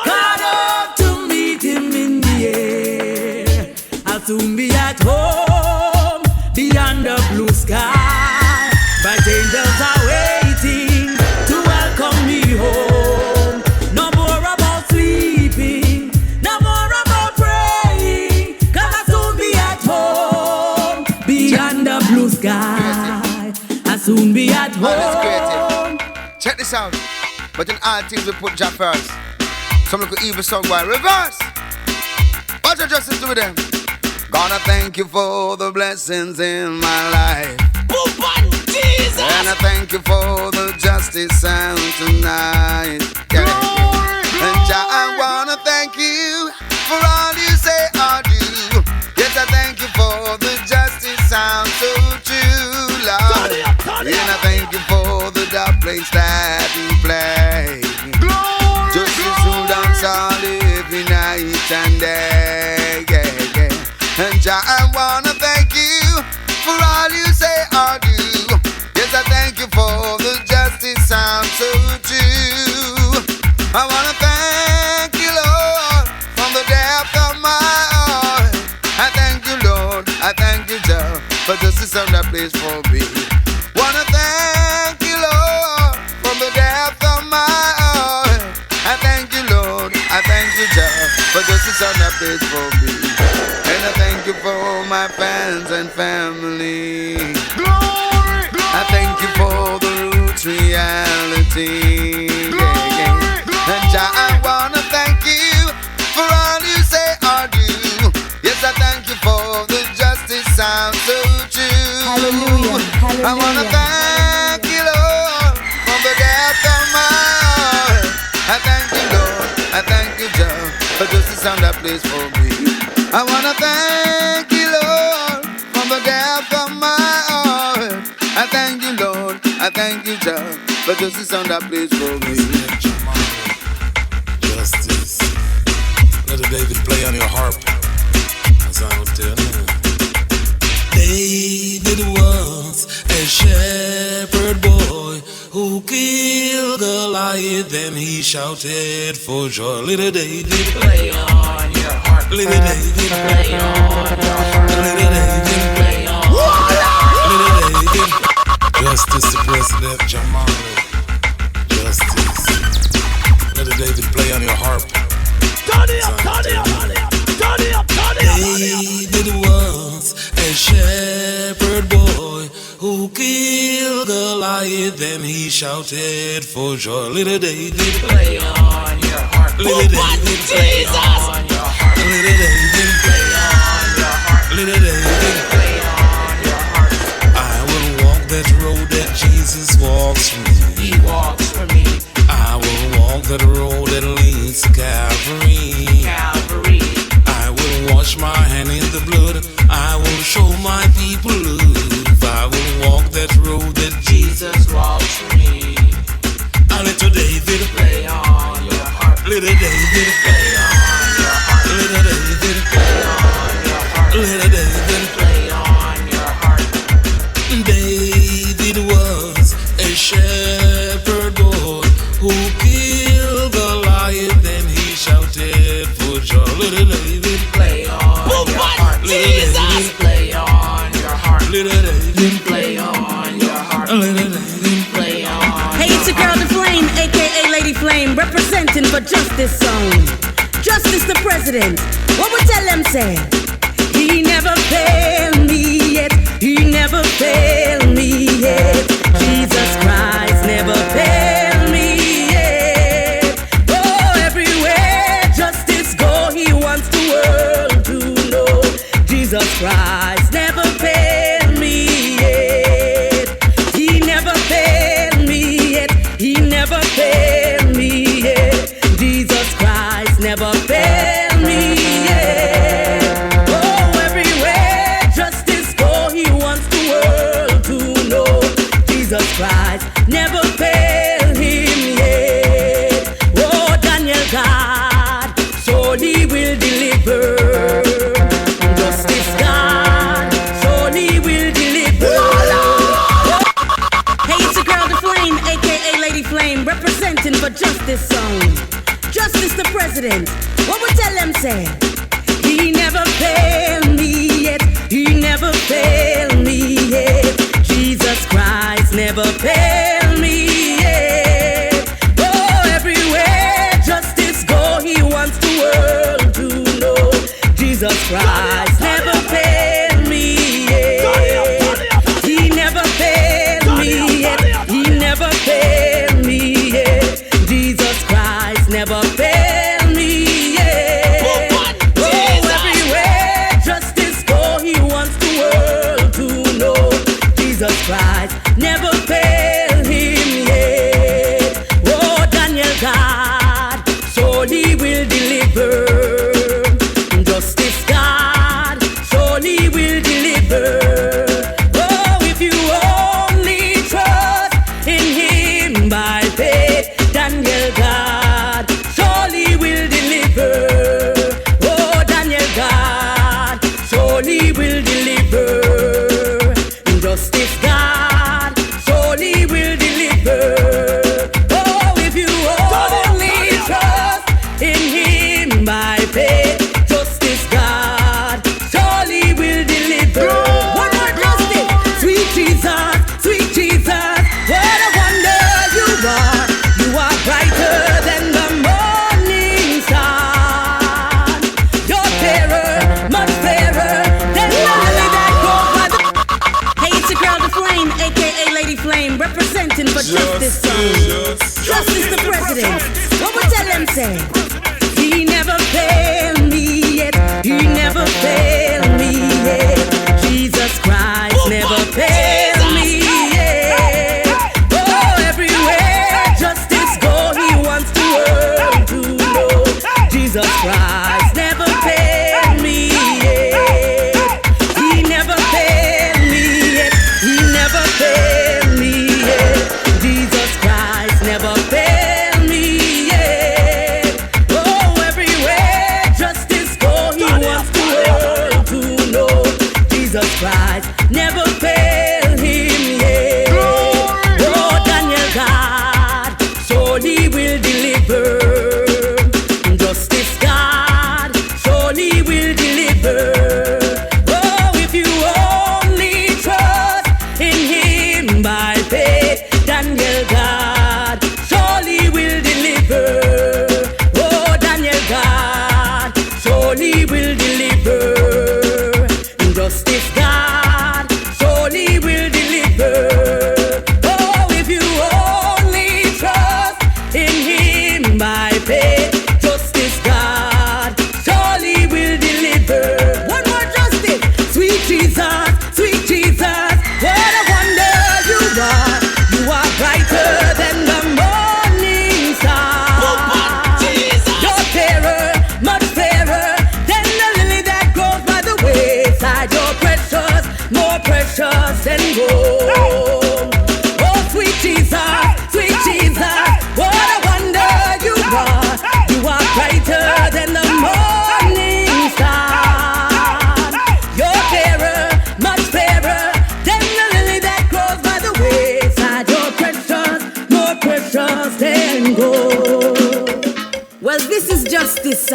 Speaker 3: caught up to meet him in the air. I'll soon be at home beyond the blue sky. Bright angels are waiting to welcome me home. No more about sleeping, no more about praying, 'cause I'll soon be at home beyond the blue sky. I'll soon be at
Speaker 12: Man is creative.
Speaker 3: home.
Speaker 12: Check this out. But in all things we put Jah first. Some little evil song by reverse. What's your justice to them? Gonna thank you for the blessings in my life. And I thank you for the justice sound tonight. Yeah. And Jah, I wanna thank you for all you say or do. Yes, I thank you for the justice sound so true, Lord. And I thank you for the dark place that you play. Justice who dance all every night and day. Yeah, yeah. And Jah, I wanna thank you for all you say or do. Yes, I thank you for the justice sound so true. I wanna thank you, Lord, from the depth of my heart. I thank you, Lord, I thank you, Jah, for justice on that place for me. Wanna thank you, Lord, from the depth of my heart. I thank you, Lord, I thank you, Jah, for justice on that place for me. And I thank you for my fans and family. I thank you for the roots reality. Yeah, yeah. And Jah, I wanna thank you for all you say or do. Yes, I thank you for the justice sound so true.
Speaker 3: Hallelujah.
Speaker 12: I wanna thank you, Lord, from the depth of my heart. I thank you, Lord, I thank you, Jah, for justice on that place for me. I wanna thank you, Lord, from the depth of my heart. I thank you, Lord, I thank you, Jah, for justice on that place for me.
Speaker 9: Justice. Let the David play on your harp. As I was telling you. David was a shepherd boy who killed Goliath, and he shouted for joy. Little David, play on your harp. Little David, play on your harp. Little David, play on your harp. Little David. Justice to President Jamaica. Justice. Little David, play on your harp.
Speaker 11: Turn it up, turn it up, turn it up, turn it up, turn it up.
Speaker 9: David was a shepherd boy who killed Goliath. Goliath, then he shouted for joy. Little David, play on your heart. Little David, play on your heart. Little David, play on your heart. Little David, play on your heart. I will walk that road that Jesus walks for me. He walks for me. I will walk that road that leads to Calvary. Calvary. I will wash my hand in the blood. I will show my people love. I will walk that road that Jesus walks for me. A little David, play on your heart. Little David, play on your heart. Little David, play on your heart. Little David, play on your heart. David was a shepherd boy who killed the lion, then he shouted for joy. Little David, play on your heart. Little David, play on your heart. Little David, play on your heart. Little David, play on.
Speaker 4: Hey, it's your girl, The Flame, aka Lady Flame, representing for Justice Zone. Justice the President. What we tell them say? He never failed me yet. He never failed me yet. Jesus Christ never failed me yet. Oh, everywhere justice go, he wants the world to know. Jesus Christ never failed me yet. He never failed me yet. He never failed me yet. Jesus Christ never failed me yet. Oh, everywhere justice go, he wants the world to know. Jesus Christ never failed him yet. Oh, Daniel God, so he will deliver. Justice God, so he will deliver. Hey, it's your girl, The Flame, aka Lady Flame, representing for Justice Zone. Justice the President. What we tell them say? He never failed me yet. He never failed me yet. Jesus Christ never failed me yet. Oh, everywhere justice go, he wants the world to know. Jesus Christ never failed me yet. He never failed me yet. He never failed me yet. Jesus Christ never failed me yet. Oh, everywhere justice go, he wants the world to know. Jesus Christ never failed him yet. Oh, Daniel God, so he will deliver. Justice God, so he will deliver. Oh, if you only trust in him by faith, Daniel God, surely will deliver. Oh, Daniel God, surely will deliver. Justice God, surely will deliver. Oh, if you only trust in him by faith, Justice God, surely will deliver. One more justice, sweet Jesus, sweet Jesus, what a wonder you are. You are brighter than the morning sun. You're fairer, much fairer than the lily that goes by the. Hey, it's your girl, The Flame, aka Lady Flame, representing for Justice Zone. Justice the President. What we tell them say? He never failed me yet. He never failed me yet. Jesus Christ never failed me yet. Oh, everywhere justice go, he wants the world to know. Jesus Christ never failed me yet. He never failed me yet. He never failed me yet. Jesus Christ never failed me yet. Oh, everywhere justice go, he wants the world to know. Jesus Christ never failed him yet. Oh, Daniel God, so he will deliver. Justice God,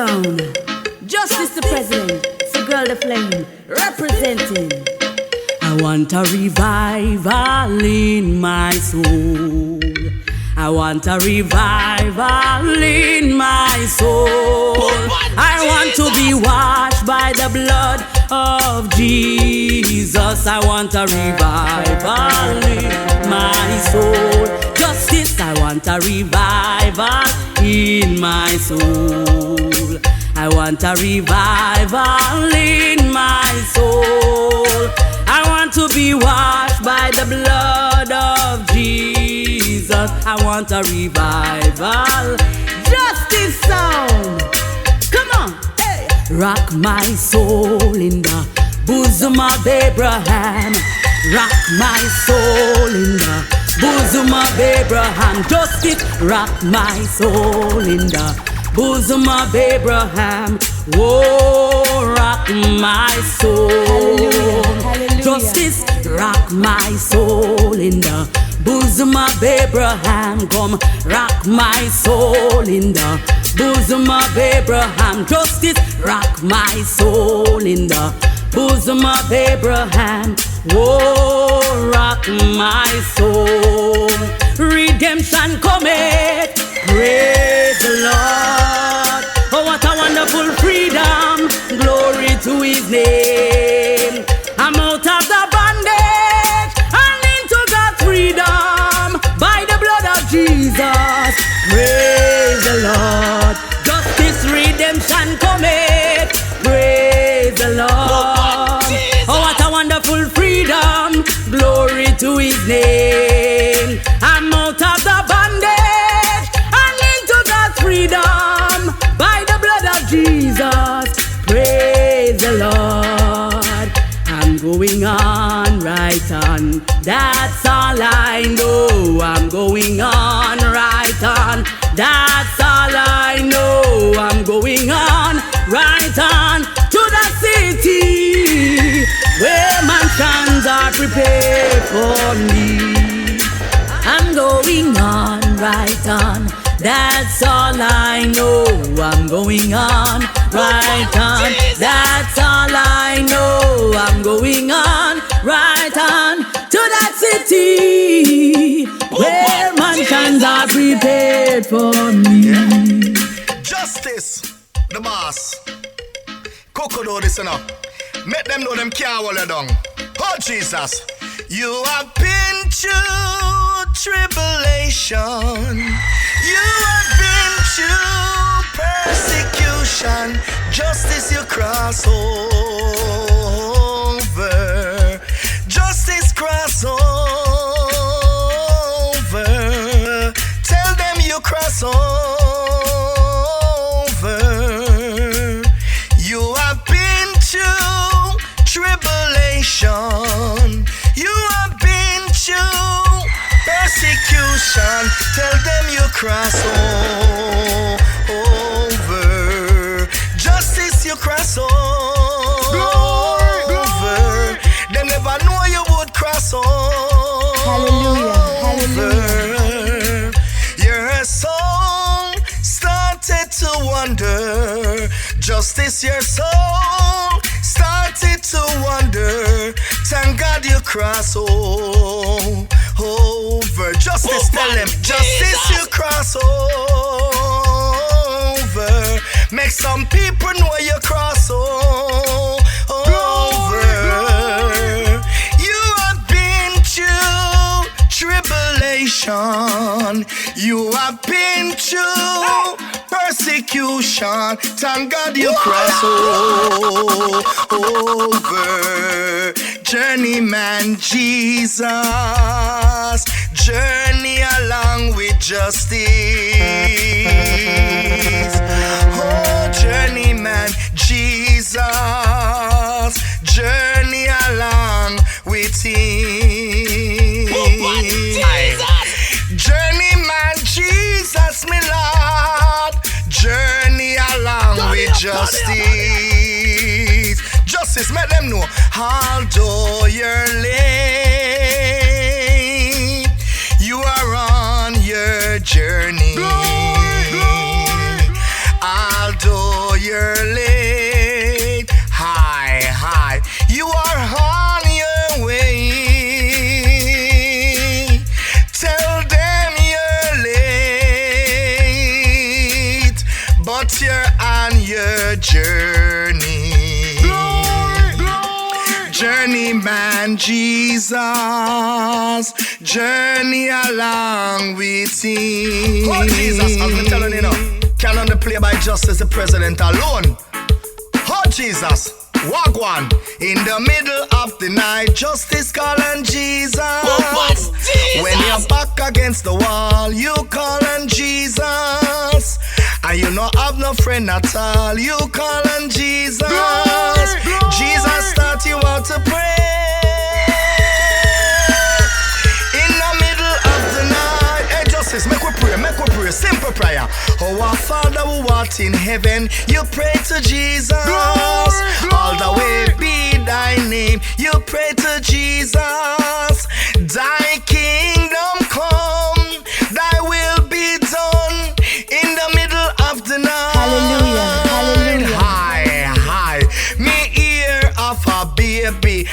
Speaker 4: sound. Justice the President, it's a girl the flame, representing. I want a revival in my soul. I want a revival in my soul. I want to be washed by the blood of Jesus. I want a revival in my soul. Justice, I want a revival in my soul. I want a revival in my soul. I want to be washed by the blood of Jesus. I want a revival. Justice sound. Come on. Hey. Rock my soul in the bosom of Abraham. Rock my soul in the bosom of Abraham. Justice. Rock my soul in the bosom of Abraham. Oh, rock my soul. Hallelujah, hallelujah. Justice, rock my soul in the bosom of Abraham. Come, rock my soul in the bosom of Abraham. Justice, rock my soul in the bosom of Abraham. Oh, rock my soul. Redemption cometh. Praise the Lord. Oh, what a wonderful freedom. Glory to his name. I'm out of the bondage and into God's freedom by the blood of Jesus. Praise the Lord. Justice, redemption cometh. Praise the Lord. Oh, what a wonderful freedom. Glory to his name. I'm out of the bondage and into God's freedom by the blood of Jesus. Praise the Lord. I'm going on, right on. That's all I know. I'm going on, right on. That's all I know. I'm going on, right on to the city where mansions are prepared for me. I'm going on, right on. That's all I know. I'm going on, right on. That's all I know. I'm going on, right on to that city where mansions are prepared for me.
Speaker 11: Yeah. Justice, the boss. Kukudoo, listen up. Make them know them can't hold you down. Oh Jesus, you have been through tribulation. You have been through persecution. Justice you cross over. Justice cross over. Tell them you cross over. You have been through tribulation. You have been through persecution. Tell them you cross over. Justice you cross over. They never know you would cross over.
Speaker 13: Hallelujah, hallelujah.
Speaker 11: Your soul started to wonder. Justice, your soul started to wonder. Thank God you cross over. Justice, tell them. Justice, you cross over. Make some people know you cross over. You have been through tribulation. You have been through persecution. Thank God you cross over. Journeyman Jesus, journey along with justice. Oh, journeyman Jesus, journey along with him. Journeyman Jesus, me Lord, journey along with justice. Justice, make them know. Although you're late, you are on your journey. Although
Speaker 14: on your journey. Journeyman Jesus, journey along with him.
Speaker 11: Oh Jesus, as me telling you now, can only play by justice the president alone. Oh Jesus, walk one in the middle of the night, justice call on Jesus. When you're back against the wall, you call on Jesus. And you don't have no friend at all, you call on Jesus. Jesus taught you how to pray. In the middle of the night, hey justice, make we pray, simple prayer. Oh our Father who art in heaven, you pray to Jesus. All the way be thy name, you pray to Jesus. Thy kingdom come, thy will be done in the middle of the night.
Speaker 13: Hallelujah, hallelujah.
Speaker 11: Hi, me ear of a baby.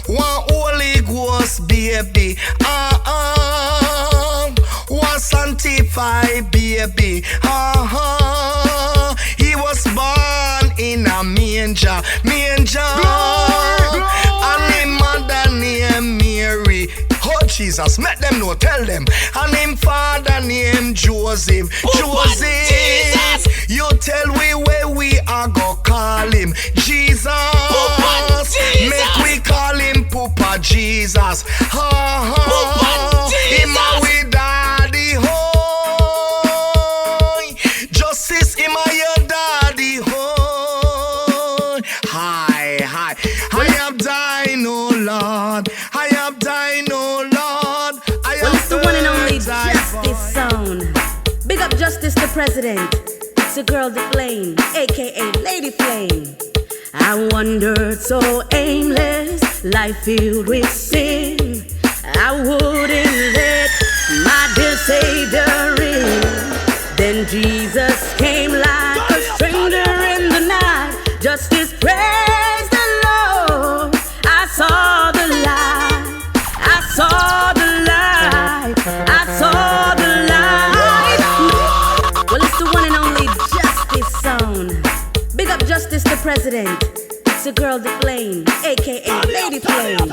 Speaker 11: One Holy Ghost baby. One sanctified baby. He was born in a manger. And him mother named Mary. Oh Jesus, make them know, tell them. And him father named Joseph. Joseph, you tell we where we are go call him Jesus. Make we call him Papa Jesus. Him a we daddy hoy. Justice him a your daddy hoy. Hi. I have died, no Lord. I have died, no Lord.
Speaker 4: Well, it's the one and only Justice Sound. Big up Justice the President. It's your girl the Flame, aka Lady Flame. I wandered so aimless, life filled with sin. I wouldn't let my dear Savior in. Then Jesus came like a stranger in the night. Justice, praise the Lord. I saw the light. I saw the light. I saw the light. Well, it's the one and only Justice Sound. Big up Justice the President. It's your girl the Flame, aka Lady Flame.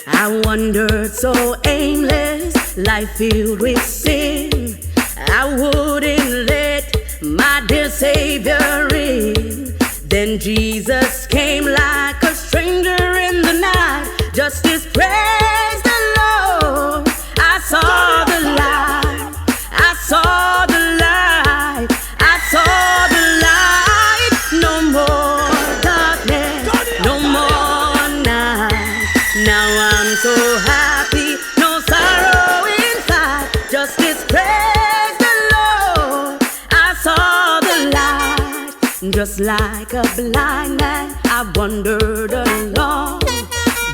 Speaker 4: I wandered so aimless, life filled with sin. I wouldn't let my dear Savior in. Then Jesus came like a stranger in the night. Justice, praise the Lord. I saw the light. I saw the light. I saw the light. No more darkness, no more night. Now I'm so happy, no sorrow inside. Justice, praise the Lord. I saw the light. Just like a blind man, I wandered along.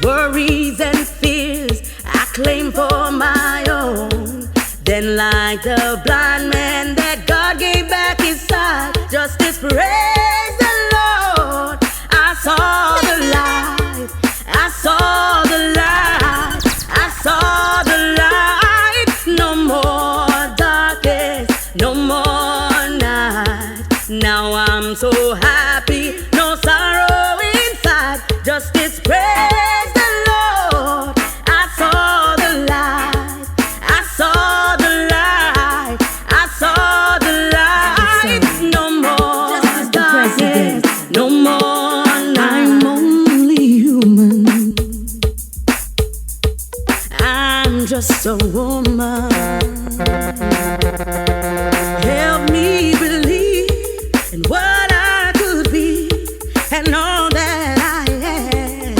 Speaker 4: Worries and fears I claim for my own. Then like the blind man that God gave back his sight. Justice, praise the Lord. I saw the light. I saw the light. I saw the light. No more darkness, no more night. Now I'm so happy, no sorrow inside. Justice, praise the Lord. I saw the light. I saw the light. I saw the light. No more darkness, no more night.
Speaker 15: I'm only human.
Speaker 4: I'm just a woman. Help me believe in what I could be and all that I am.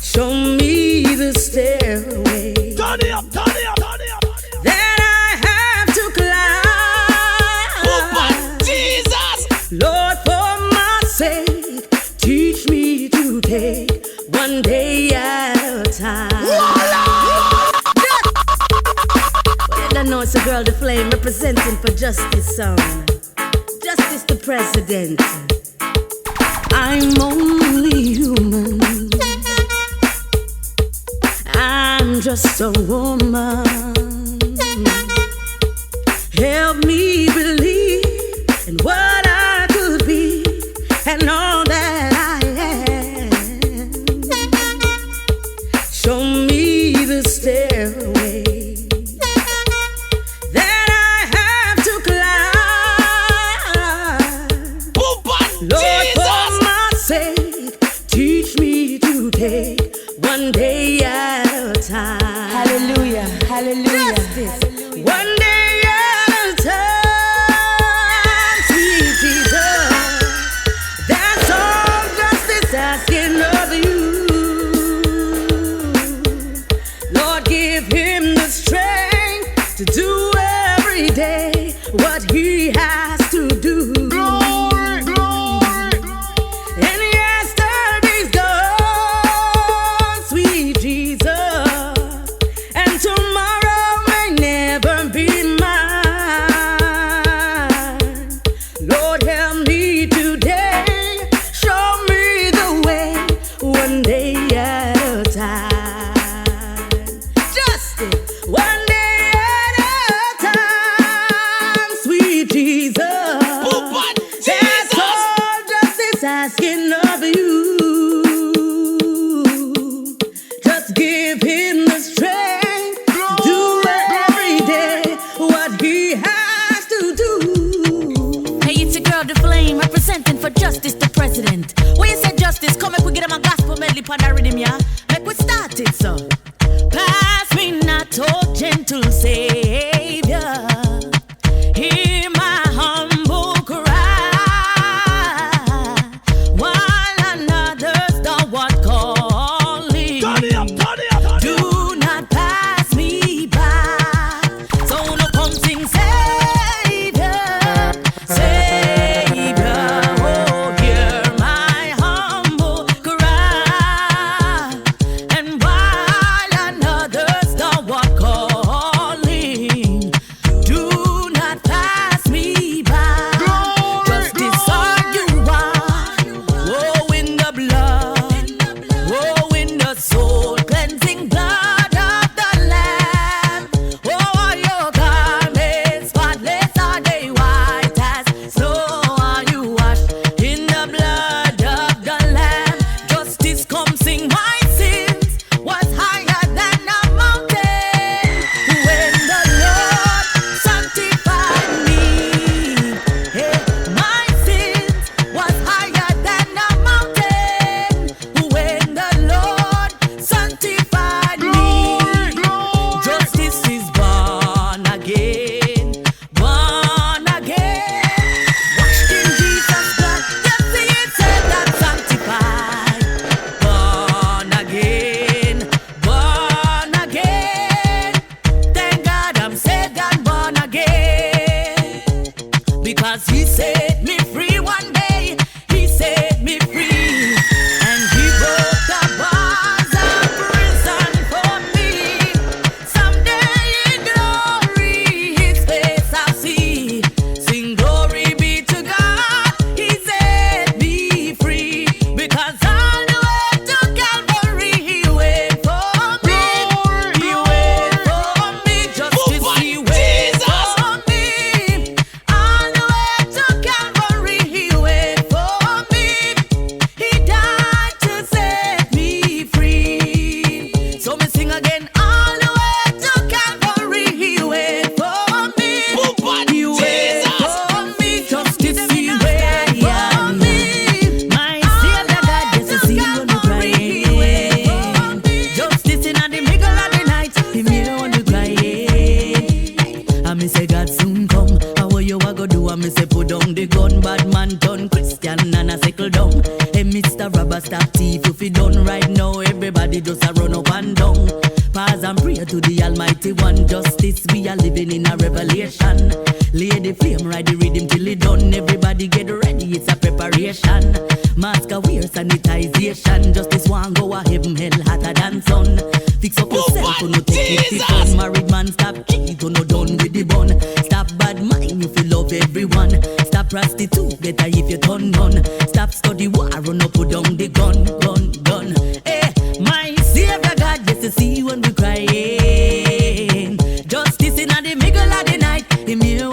Speaker 4: Show me the stairway that I have to climb. Jesus, Lord, for my sake, teach me to take one day at a time. I know it's a girl, the Flame, representing for Justice Sound. Justice the President.
Speaker 15: I'm only human.
Speaker 4: I'm just a woman.
Speaker 15: Help me believe in what I could be and all that I am. Show me the stairway that I have to climb. Lord, for my sake, teach me to take one day at a time.
Speaker 13: Hallelujah, hallelujah.
Speaker 15: Justice. One day at a time, sweet Jesus. That's all justice asking of you. Lord, give him the strength to do every day what he has to do.
Speaker 11: Glory, glory.
Speaker 15: And yesterday's gone, sweet Jesus, and tomorrow may never be mine. Lord, help me today, show me the way, one day at a time. Justice, one day at a time, sweet Jesus. That's all justice asking of you. Just give him the strength to do every day what he has to do.
Speaker 3: Hey, it's your girl, The Flame, representing for justice, the president. When you say justice, come make we get them a gospel medley on the rhythm, yeah? Make we start it, so. Pass me not, oh gentle Savior. Hear my humble cry, while another's the one calling. Do not pass me by. So no come sing Savior, Savior. Oh, hear my humble cry, and while another's the one calling, do not pass me by. Justice are you want? Oh, in the blood, oh, in the soul, cleansing blood of the Lamb. Oh, are your garments spotless? Are they white as snow? Are you washed in the blood of the Lamb? Justice come sing my sins was higher than a mountain. When the Lord sanctified me, hey, my sins was higher than a mountain. When the Lord sanctified me, justice is born again, born again. Washed in Jesus' blood, yes, he said that sanctified. Born again, born again. Thank God I'm saved and born again. Because he set me free one day, he set me free. And he broke the bars of prison for me. Someday in glory his face I'll see. Sing glory be to God, he set me free. Because all the way to Calvary he wait for me. He wait for me, justice he wait for me. All the way to Calvary he wait for me. He died to set me free. So me sing again. All the way to Calvary he wait for me. He wait for me, justice he wait for me. My Savior God, yes, I see you on the crying. Justice in the middle of the night, he me on the crying. I me say God soon come. How you a go do? I me say put down the gun. Bad man turn Christian and a sickle down. Hey, Mr. Rubber stop thief. If you done right now, everybody just a run up and down. Pause and pray to the Almighty One. Justice, we are living in a revelation. Lay the flame, ride the rhythm till it done. Everybody get ready, it's a preparation. Mask a wear, sanitization. Justice one go a heaven, hell hotter than sun. Fix up yourself, no take it fun. Married man, stop cheat, no done with the bun. Stop bad mind if you love everyone. Stop prostitute, better if you turn gun. Stop study war, no put down the gun. Hey, my Savior God, just to see when we crying. Justice in the middle of the night, him here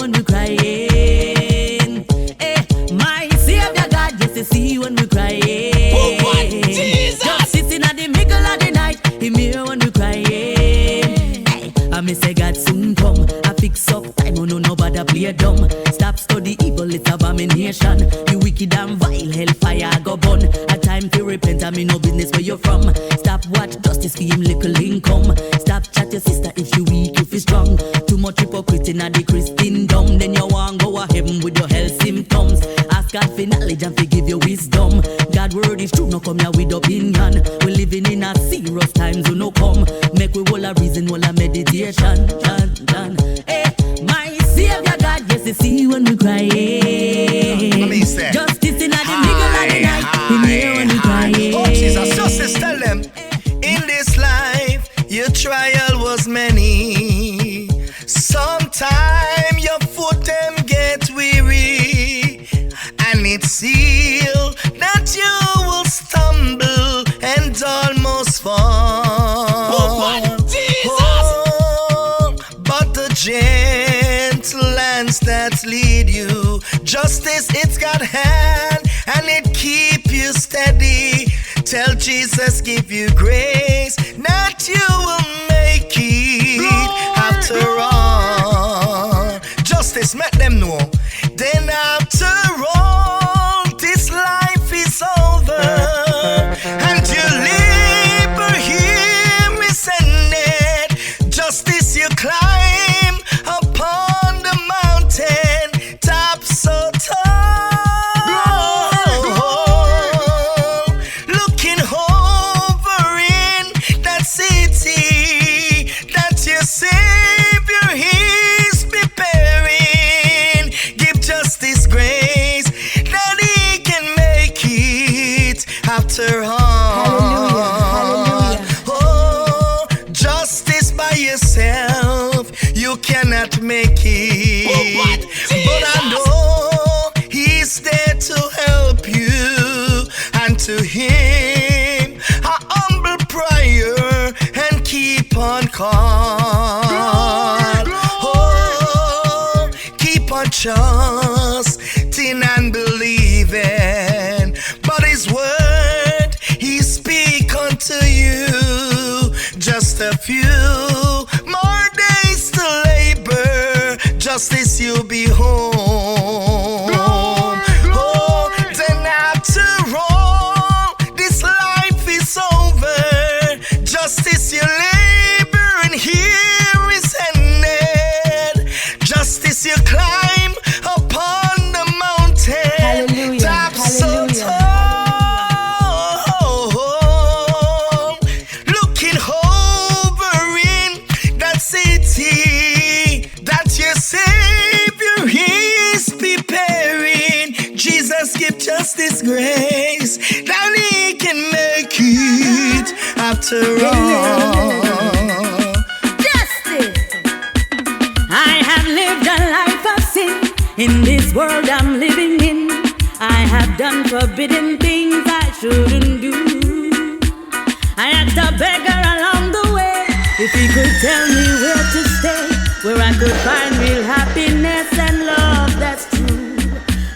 Speaker 3: come. Stop study evil, it's abomination. The wicked and vile, hellfire go burn. A time to repent, I mean no business where you're from. Stop watch justice for him little income. Stop chat your sister if you weak, if you strong. Too much hypocrite in the Christendom. Then you want go a heaven with your health symptoms. Ask God for knowledge and for give you wisdom. God word is true, no come here with opinion. We living in a serious times, you no come. Make we all a reason, all a meditation. Hey, my Savior God, yes, you see when we cry. Justice in the middle of the night. He hear when we cry.
Speaker 14: Oh Jesus, justice, tell them. In this life, your trial was many. Sometime your foot them get weary, and it's sealed that you will stumble and almost fall. Oh, but the gentle hands that lead you, justice it's got hand and it keep you steady. Tell Jesus give you grace, that you will make it. After all, justice make them know. Then after all, this life is over, and your labor here is ended. Justice you climb upon the mountain top so tall, looking over in that city that your Savior is preparing. Give justice grace that he can make it after all. Hallelujah. Oh, justice by yourself you cannot make it, but I know he's there to help you, and to him a humble prayer and keep on call. Oh, keep on trusting and believing, but his word he speak unto you. Just a few more days to labor, justice you'll be home. Oh, then after all, this life is over. Justice you labor and here is ended. Justice you climb upon the mountain.
Speaker 13: Hallelujah.
Speaker 14: Top so tall, looking over in that city that your Savior is preparing. Jesus give justice grace that he can make it after all.
Speaker 3: Justice. I have lived a life of sin in this world I'm living in. I have done forbidden things I shouldn't do. I asked a beggar along the way if he could tell me where to stay, where I could find real happiness and love that's true.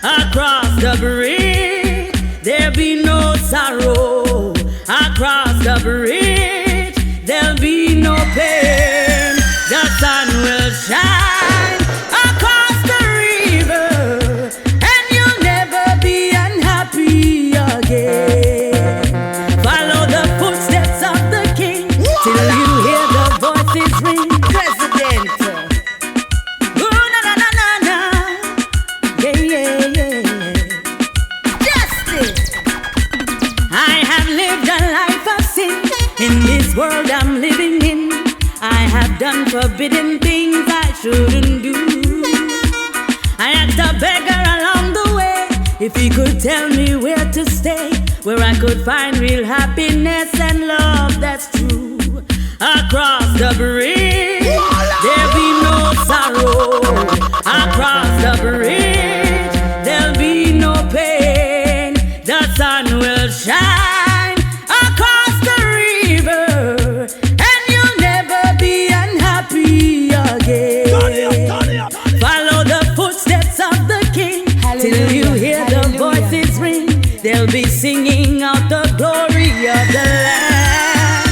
Speaker 3: Across the bridge there'll be no sorrow. Across the bridge there'll be no pain. The sun will shine across the river, and you'll never be unhappy again. Follow the footsteps of the King till you hear the voices ring. President, oh na na na na na, yeah. Justice. I have lived a life of sin in this world I'm living in. I have done forbidden things I shouldn't do. I asked a beggar along the way if he could tell me where to stay, where I could find real happiness and love that's true. Across the bridge there'll be no sorrow. Across the bridge there'll be no pain. The sun will shine across the river, and you'll never be unhappy again. Follow the footsteps of the King till you hear the voices ring. They'll be singing out the glory of the land.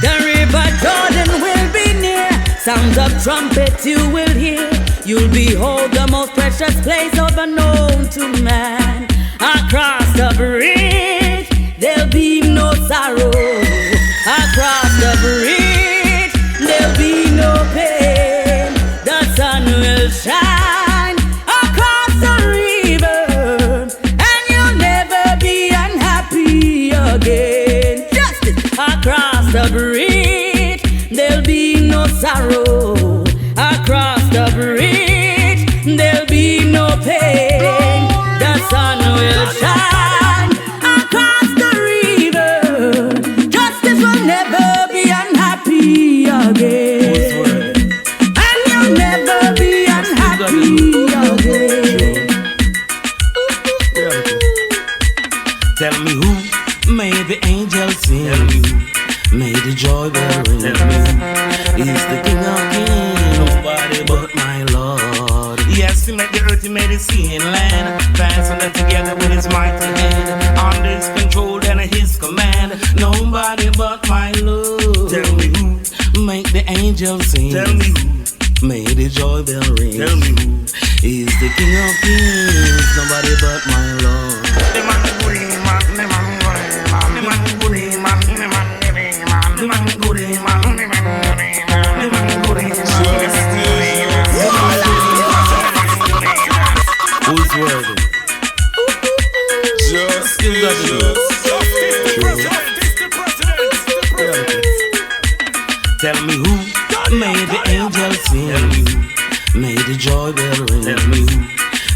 Speaker 3: The river Jordan will be near. Sounds of trumpet you will hear. You'll behold the most precious
Speaker 4: precious place unknown to man. Across the bridge, there'll be no sorrow. Across the bridge, there'll be no pain. The sun will shine across the river, and you'll never be unhappy again. Justice. Across the bridge, there'll be no sorrow. Across the bridge, there'll be no pain. The sun will shine across the river. Justice will never be unhappy again, and you'll never be unhappy again.
Speaker 9: Tell me who made the angels sing? Tell me who made the joy bell ring? Tell me who is the King of Kings? Nobody but my Lord. Yes, he made the earth, he made the sea and land, fastened them together with his mighty hand. Under his control and his command, nobody but my Lord. Tell me who made the angels sing? Tell me who made the joy bell ring? Tell me who is the King of Kings? Nobody but my Lord. The man good man, the man good man, the man good man, the man good man, the man good man, the man good man, the man good man. Who's worthy? Tell me who made the angels sing? Tell me who made the joy bell ring? Tell me who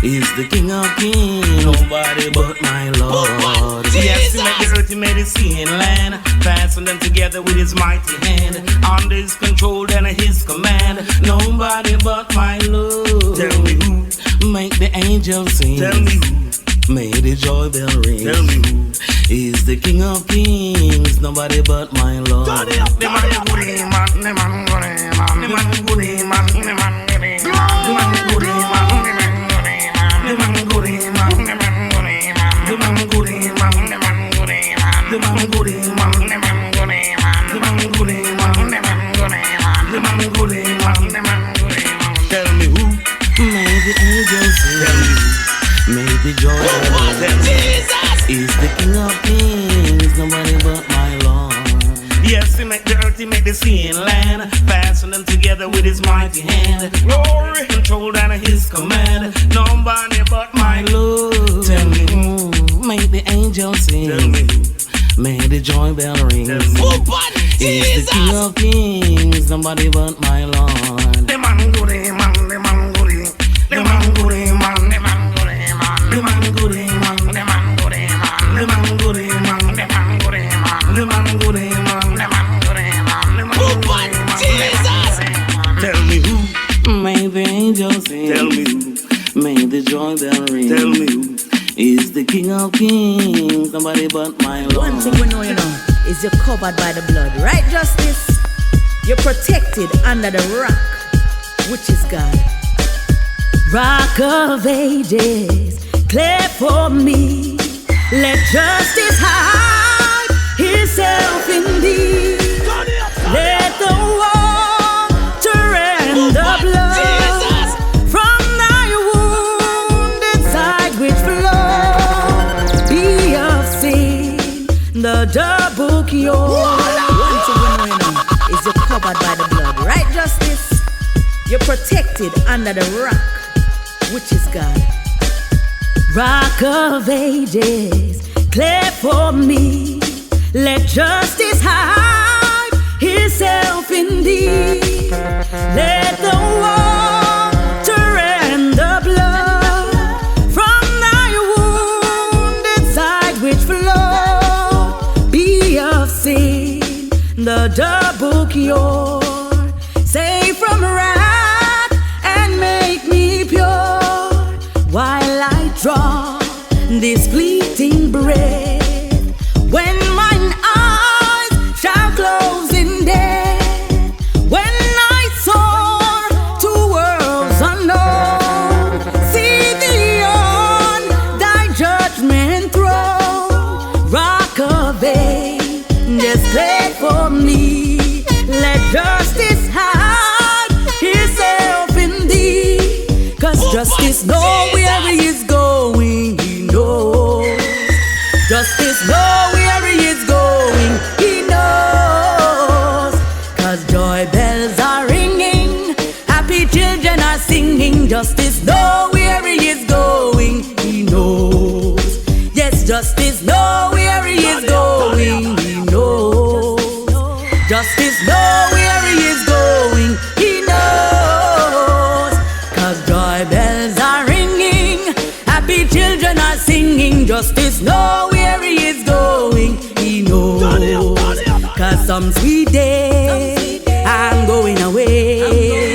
Speaker 9: is the King of Kings? Nobody but my Lord. Yes, he made the earth, he made the sea and land, fastened them together with his mighty hand. Under his control and his command, nobody but my Lord. Tell me who made the angels sing? Tell me who made the joy bell ring? Tell me who is the King of Kings? Nobody but my Lord. The man good man, the man good man, the man good man, the man good man, the man good man, the man good man, the man good man, the man good man, the man good man, the man good man, the man good man, the man good man, the man good man, the man good man, the man good man. Tell me who made the angels sing? Tell me who made the joy bell ring? Jesus is the King of Kings, nobody but my Lord. Yes, he made the earth, he made the sea and land, fastened them together with his mighty hand. Glory, controlled under his command, nobody but my Lord. Tell me who made the angels sing? Tell me who made the joy bell ring? Tell me who is the King of Kings, nobody but my Lord. The man good man, the man good man, the man good man, the man good man, the man good man, the man good man, the man good man, the man good man, the man good man, the man good man, the man good man. Jesus, tell me who made the angels sing? Tell me who made the joy bell ring? Tell me who is the King of Kings? Nobody but my Lord.
Speaker 4: One thing we know, is you're covered by the blood, right? Justice. You're protected under the rock, which is God. Rock of ages, clear for me. Let justice hide himself in thee. Let the water and the blood from thy wounded side which flow be of sin, the double cure. One thing we know, is you're covered by the blood, right? Justice. You're protected under the rock, which is God. Rock of ages, clear for me. Let justice hide himself in thee. Let the water and the blood from thy wounded side which flow be of sin, the double cure. Save from wrath and make me pure, while I draw this fleeting breath. When mine eyes shall close in death, when I soar to worlds unknown, see thee on thy judgment throne. Rock of ages, clear for me. Let justice hide himself in thee, 'cause Justice know where he is going, he knows. Justice know where he is going, he knows. Cause joy bells are ringing, happy children are singing. Justice know where he is going, he knows. Yes, justice know where he is going, he knows. Justice know where he is going, he knows. Cause joy bells are ringing, happy children are singing. Justice know where he is going, he knows. Cause some sweet day I'm going away.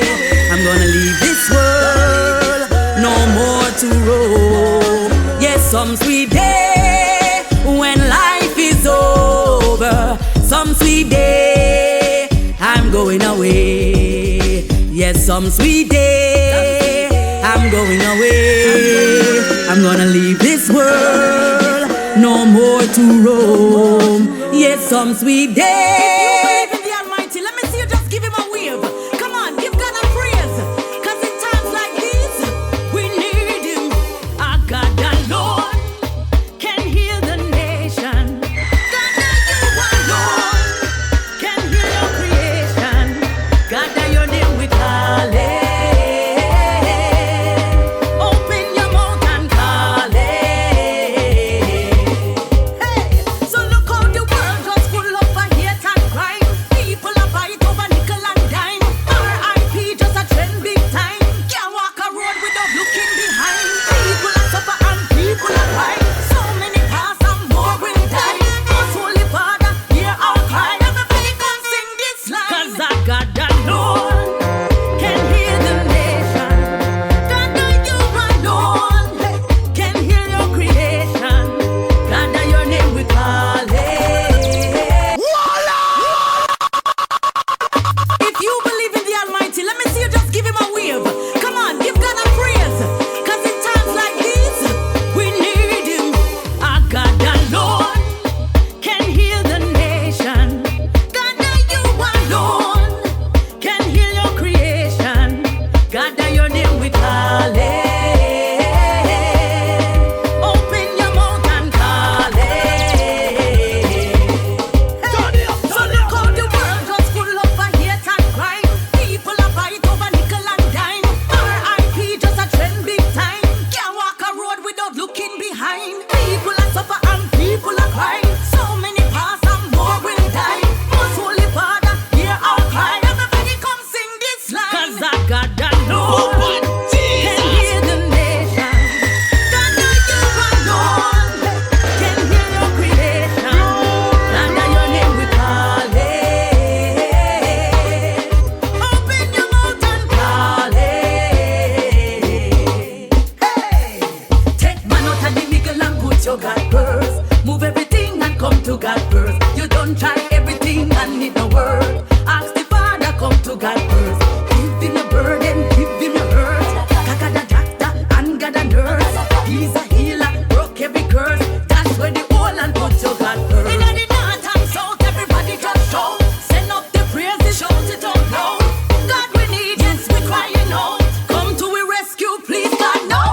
Speaker 4: I'm gonna leave this world, no more to roam. Yes, some sweet day when life is over. Some sweet day I'm going away. Yes, some sweet day I'm going away. I'm gonna leave this world, no more to roam. Yes, some sweet day.
Speaker 3: If you believe in the Almighty, let me see you just give him a wave. Come on, give God a praise. Cause in times like these, we need him. Our God alone can heal the nation. God, that you alone can heal your creation. God, that your name we call it. Open your mouth and call it. Hey, so look how the world just full of a hate and crime. People are fight over nickel and dime. R.I.P. just a trend big time. Can't walk a road without looking behind. People are suffer and people are cry. So many pass and more will die. Most holy Father, hear our cry. Everybody come sing this line. Cause our God alone can heal the nation. God, that you alone can heal your creation. God, that your name we call it. If you believe in the Almighty, let me see you just give him a wave. Come on, give God a praise. Cause in times like these, we need him. Our God alone can heal the nation. God, that you alone can heal your creation. God, that your name we call it. Open your mouth and call it. So look how the world just full of a hate and crime. People are fight over nickel and dime. R.I.P. just a trend big time. Can't walk a road without looking behind. People are suffer and people are cry. So many pass and more will die. Most holy Father, hear our cry. Everybody come sing this line. Cause our God alone can heal the nation. God, that you alone can heal your creation. God, that your name we call it. Open your mouth and call it. Hey, take man out of the middle and put your God first. Move everything and come to God first. You don't try everything and need no word. Ask the Father, come to God first. Give him your burden, give him your hurt. Kaka the doctor and God a nurse. He's a healer, broke every curse. That's where the whole and put your God first. In the north and south, everybody just shout. Send up the praises, shout it out loud. God, we need you, we crying out. Come to we rescue, please God, no.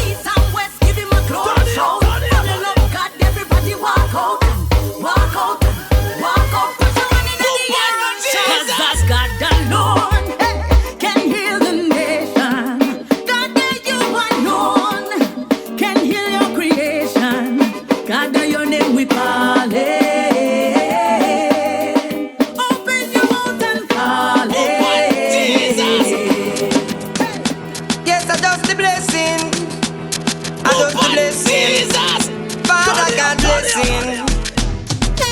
Speaker 3: East and west, give him a glory shout. Fall in love, God, everybody walk out. Walk out, walk out. Put your hand in the air and shout. 'Cause that's God alone can heal the nation. God, that you alone can heal your creation. God, that your name we call it. Open your mouth and call it.
Speaker 10: Yes, I just the blessing. I just the blessing. Father God blessing.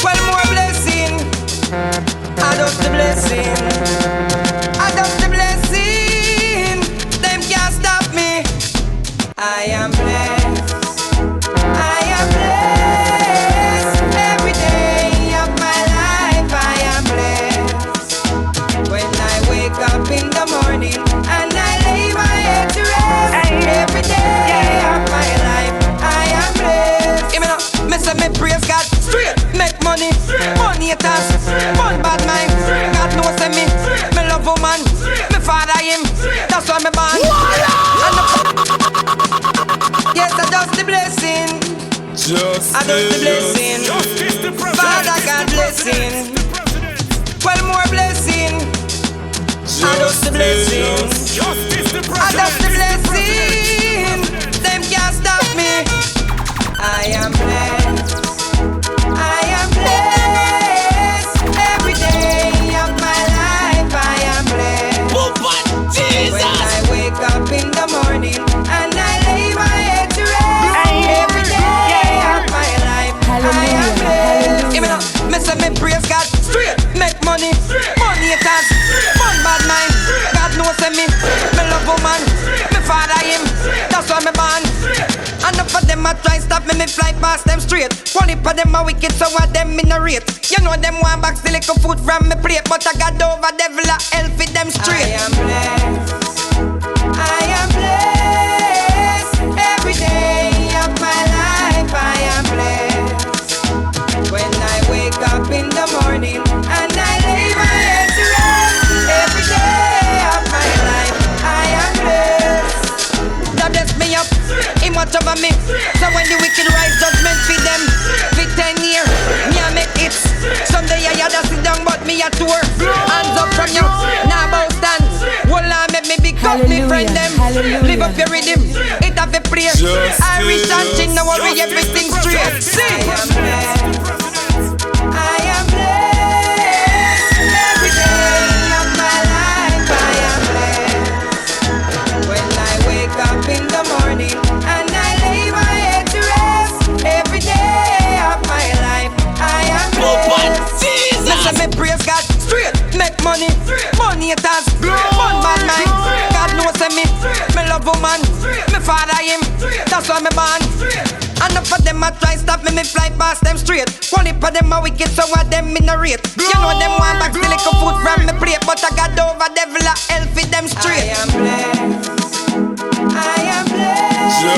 Speaker 10: Well, more blessing. I just the blessing. I just the blessing. Them can't stop me. I am blessed. I am blessed. Every day of my life I am blessed. When I wake up in the morning and I lay my head to rest. Every day of my life I am blessed. Give me now, me say me praise God straight. Make money, money haters, fun bad mind. God knows me just the blessing.
Speaker 6: Just
Speaker 10: I just the blessing. Father God blessing. 12 more blessing. I just the blessing. I just the blessing. Them can't stop me. I am blessed. I am blessed. Every day of my life I am blessed. Jesus. When I wake up in the morning and I lay my head to rest. Every day of my life I am blessed. Give me now, me say me praise God straight. Make money, money it has. Fun bad mind, God knows me. Me love woman, me father him. That's why me born. Enough of them a try stop me, me fly past them straight. One heap of them a wicked, so what them in a rate. You know them want back still little food from me plate, but I got over devil a hell for them straight. I am blessed. I am blessed. Every day of my life I am blessed. When I wake up in the morning and I lay my head to rest. Every day of my life I am blessed. God bless me up. Him watch over me. So when the wicked rise judgment for them, for 10 years, me a make it. Someday I had to sit down but me a tour. Hands up from you, now bow stand. Well I make me big up me friend them. Live up your rhythm, it have a place. Irish dancing, now worry everything straight. See, I am blessed. I am blessed. Every day of my life I am blessed. When I wake up in the morning and I lay my head to rest. Every day of my life I am blessed. Listen me praise God straight. Make money, money it has. One bad mind, God knows me. Me love woman, me father him. That's why me born. Enough of them a try stop me, me fly past them straight. One heap of them a wicked, so what them in a rate. You know them want back still little food from me plate, but I got over devil a hell for them straight. I am blessed. I am blessed.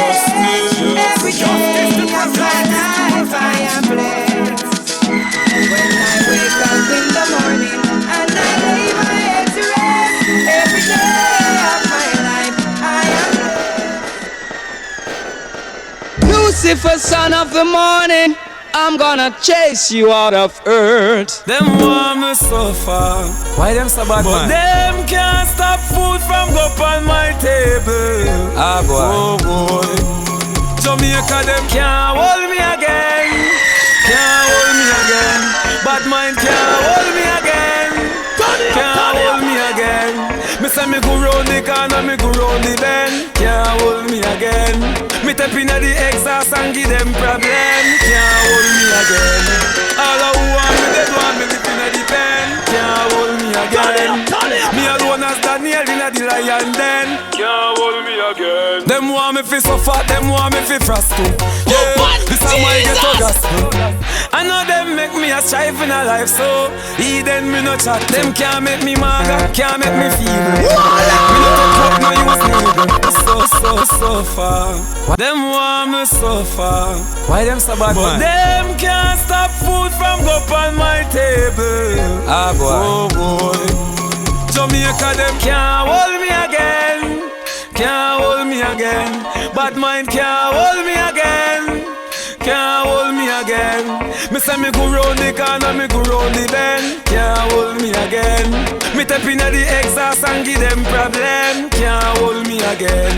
Speaker 10: Every day of my life I am blessed. When I wake up in the morning and I lay my head to rest. Every day of my life I am blessed.
Speaker 7: Lucifer, son of the morning, I'm gonna chase you out of earth.
Speaker 6: Them want me suffer. Why them so bad, but man? Them can't stop food from go on my table. Ah boy, oh boy. Jamaica, them can't hold me again. Can't hold me again. Bad mind can't hold me again. Can't hold me again. Me say me go round the corner, me go round the bend. Can't hold me again. Me tap inna the exhaust and give them problem. Can't hold me again. All who want me, they want me live inna the pen. Can't hold me again. Me alone as Daniel inna the lion den. Can't hold me again. Them want me fi suffer, them want me fi frost too. Yeah, this is my ghetto gospel. I know them make me a strive in a life, so Eden me no chat. Them can't make me maga, can't make me feel. Me no take up, no use nigga. So far. Them want me suffer. Why them so bad, but man? Them can't stop food from go on my table. Ah boy, oh boy. Jamaica, them can't hold me again. Can't hold me again. Bad mind can't hold me again. Can't hold me again. Me say me go round the corner, me go round the bend. Can't hold me again. Me tap inna the exhaust and give them problem. Can't hold me again.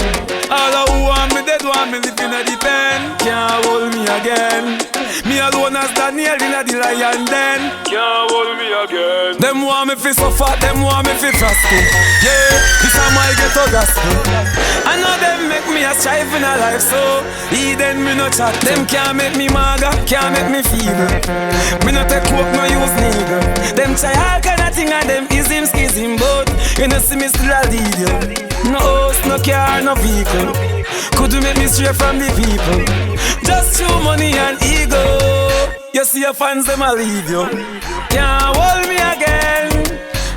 Speaker 6: All who want me, they want me live inna the pen. Can't hold me again. Me alone as Daniel inna the lion den. Can't hold me again. Them want me fi suffer, them want me fi frost too. Yeah, this is my ghetto gospel. I know them make me a strive in a life, so Eden me no chat. Them can't make me maga, can't make me feeble. Me no take work, no use nigga. Them try all kind of thing and them ism schism, but you know see me still a lead you. No house, no car, no vehicle. Could you make me stray from the people? Just through money and ego. You see your fans, them a leave you. Can't hold me again.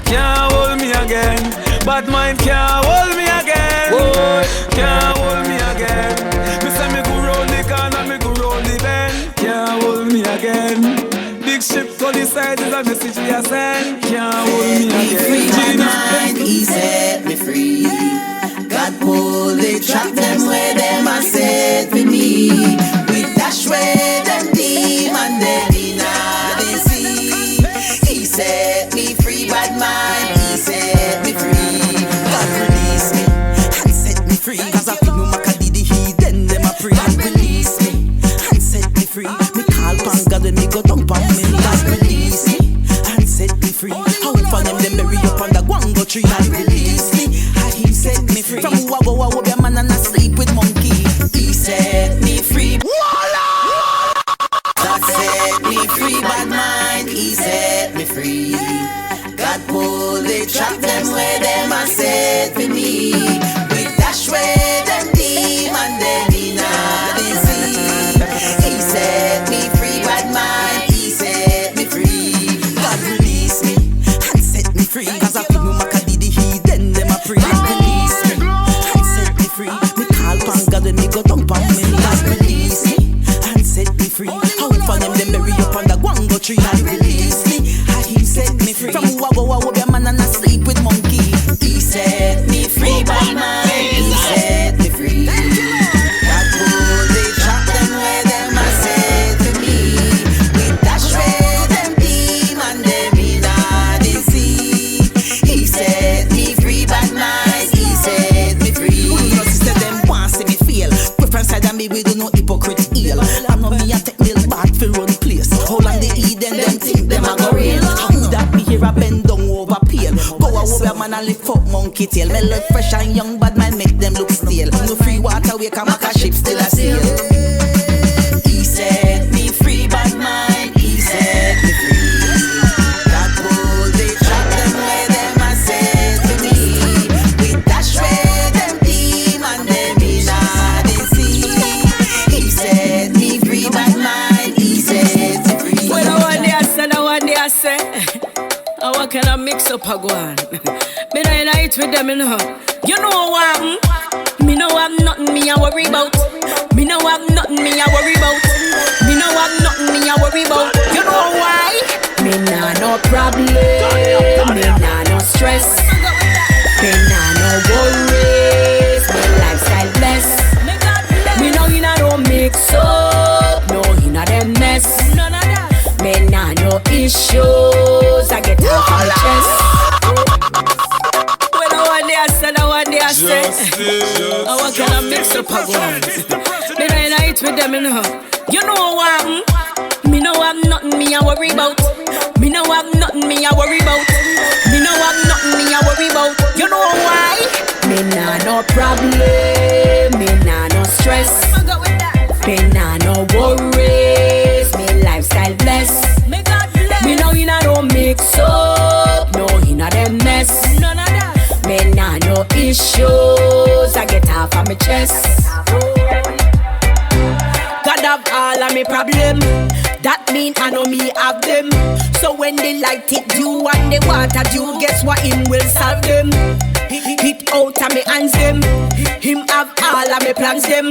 Speaker 6: Can't hold me again. Bad mind can't hold me again. Whoa. Can't hold me again. Me say me go round the corner, me go round the bend. Can't hold me again. Big ship to the side is a message we are send. Can't hold me again.
Speaker 16: Free my mind, he set me free. God pull the trap them where them are set for me. set me free. God set me free, bad mind, he set me free. God pull the trap them where them a set for me. We dash where them demon them in the sea. He set me free, bad mind, he set me free. God release me and set me free. Cause I feel me Makadidi, he then them a free. God release me and set me free. Me call pan God when me go down pan me. God release me and set me free. How for them bury up on the guango tree. God release me and he set me free. From who I go be a man and I sleep with monkey. He set me free by mine. He set me free. God pull the trap them where them a set to me. With that shred them demon them in the sea. He set me free by mine. He set me free. No sister them want see me fail. Preference side of me we do no hypocrite ill. I know me a take me back for run place. Hold on the Eden them think them a go real. How that me here a bend down over pale. Go over man and lift up monkey tail. Me look fresh and young bad man make them look stale. No free water we can make a ship still a sail. He set me free bad mind. He set me free. God pull the trap them where them a set for me. With that shred them demon them in the sea. He set me free bad mind. He set me free.
Speaker 4: Well, one day I say, how can I mix up a go on? Me not unite with them, you know. You know what? Me know I'm nothing me I worry about. Me know I'm nothing me I worry about. Me know I'm nothing me I worry about. You know why? Me nah no problem. Me nah no stress. Me nah no worries. Me lifestyle blessed. Me know you nah no mix up. No, you nah them mess. Me nah no issues. I get off my chest. One day I say, how can I mix up a gun? Me not unite with them, you know. You know what? Me know I'm nothing me I worry about. Me know I'm nothing me I worry about. Me know I'm nothing me I worry about. You know why? Me nah no problem. Me nah no stress. Me nah no worries. Me lifestyle blessed. Me know you nah no mix up. No, you nah them mess. Me nah no issues. I get off of my chest. God have all of me problem. That mean I know me have them. So when the light hit you and the water you, guess what? Him will solve them. Hit out of me hands them. Him have all of me plans them.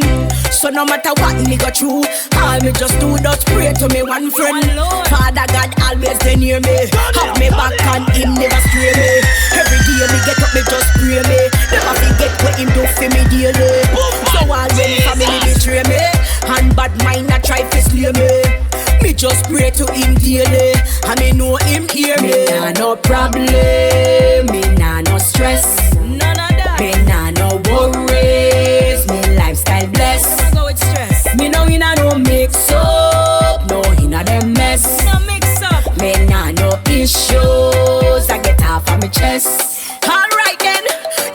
Speaker 4: So no matter what me go through, all me just do just pray to me one friend. Father God always there near me. Have me back and him never stray me. Every day me get up me just pray me. Never forget what him do for me daily. So all when family betray me and bad mind I try to slay me, me just pray to him daily. And me know him hear me. Me nah no problem. Me nah no stress. None of that. Me nah no worries. Me lifestyle blessed. Me know he nah no mix up. No, he nah them mess. No mix up. Me nah no issues. I get off of my chest. Alright then.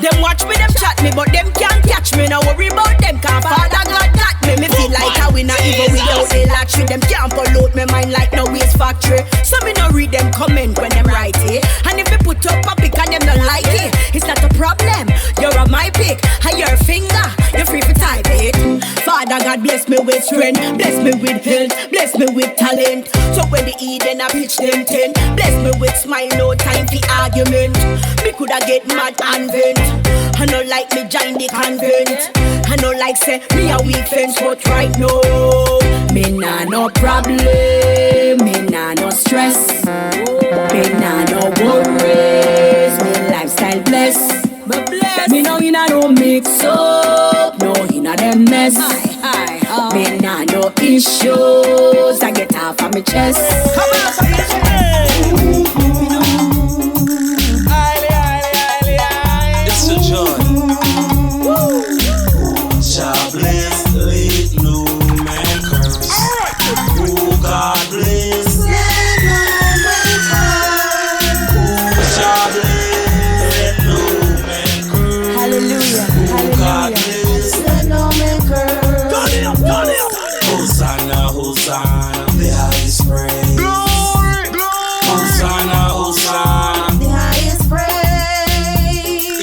Speaker 4: Them watch me, them chat me, but them can't catch me. No worry about them, cause Father God got me. Me feel like how we not even without the latch. Them can't pollute my mind like no waste factory. So me no read them comment when them write it. And if me put up a pic and them not like it, it's not a problem. You're on my pic, and your finger, you're free to type it. Father God bless me with strength, bless me with health, bless me with talent. So when the Eden I pitch them 10, bless me with smile, no time for argument. Me coulda get mad and vent. I no like me join the convent. I no like say me a weak fence, but right now me nah no problem. Me nah no stress. Me nah no worries. Me lifestyle blessed. Me know you nah no mix up. No, you nah them mess. Me nah no issues. I get off of my chest. Come on,
Speaker 9: it's a joy. God bless, let no man curse. Oh, God bless, let no man curse. Oh, God bless, let no man curse.
Speaker 13: Hallelujah.
Speaker 9: Oh, God bless, let no man curse. Hosanna, Hosanna, the highest praise.
Speaker 11: Glory, glory.
Speaker 9: Hosanna, Hosanna,
Speaker 16: the highest praise.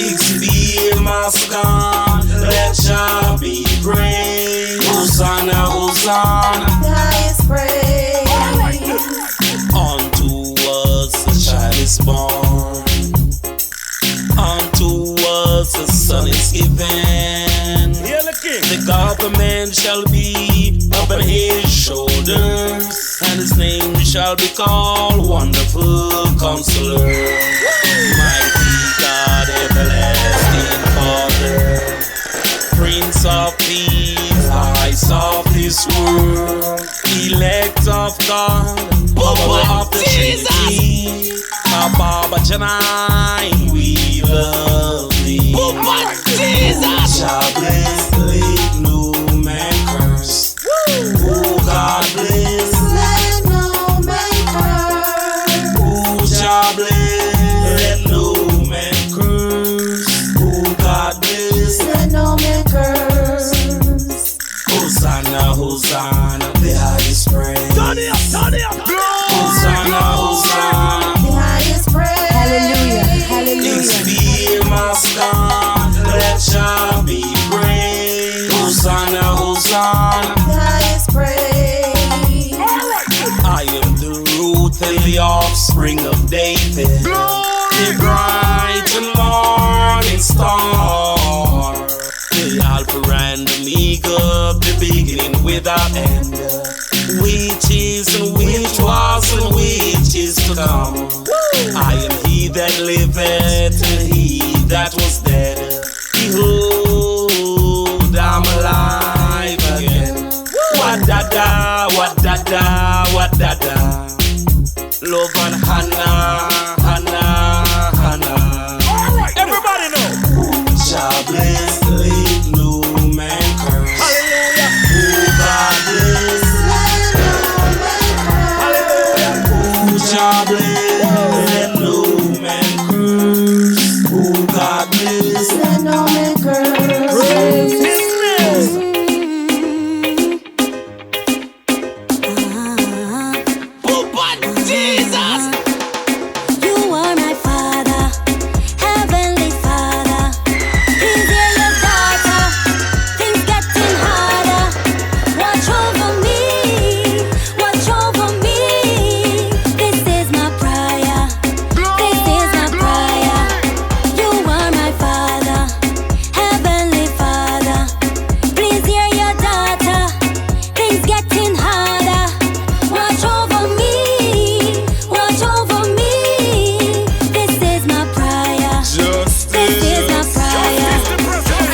Speaker 9: Ich will Maskan, let Jah be praised. Hosanna, Hosanna,
Speaker 16: the highest praise.
Speaker 9: Unto us a child is born, unto us a son is given. The government shall be upon his shoulders, and his name shall be called Wonderful Counselor, Mighty God, Everlasting Father, Prince of Peace, Light of this world, Elect of God, Power of the Trinity, Baba Janai, we love thee.
Speaker 3: Jesus!
Speaker 9: Jah bless, let no man curse. Oh, God bless,
Speaker 16: Let no man curse.
Speaker 9: oh, Jah bless, let no man curse. Oh, God bless,
Speaker 16: Let no man curse.
Speaker 9: Hosanna, Hosanna, the highest praise.
Speaker 3: Turn it up.
Speaker 9: Hosanna, Hosanna,
Speaker 16: The highest praise.
Speaker 13: Hallelujah,
Speaker 9: it's
Speaker 13: hallelujah.
Speaker 9: be Maskan, let Jah be praised. Hosanna, Hosanna,
Speaker 16: The highest praise.
Speaker 9: I am the root and the offspring of David, the bright and morning star, the Alpha and Omega, the beginning without end, which is and which was and which is to come. I am he that liveth and he that was dead. Behold, I'm alive again. What da da, what da da, what da da. Love and Hannah, Hannah, Hannah.
Speaker 3: Everybody know.
Speaker 9: Jah bless, let no man curse.
Speaker 3: Hallelujah.
Speaker 9: Oh, God bless. Oh, Jah bless, let no man curse. Oh, God bless.
Speaker 16: Let no man curse.
Speaker 3: Praise His name. Jesus!
Speaker 17: You are my Father, Heavenly Father. Please hear your daughter. Things getting harder. Watch over me, watch over me. This is my prayer. This is my prayer. You are my Father, Heavenly Father. Please hear your daughter. Things getting harder. Watch over me, watch over me. This is my prayer. This is my prayer.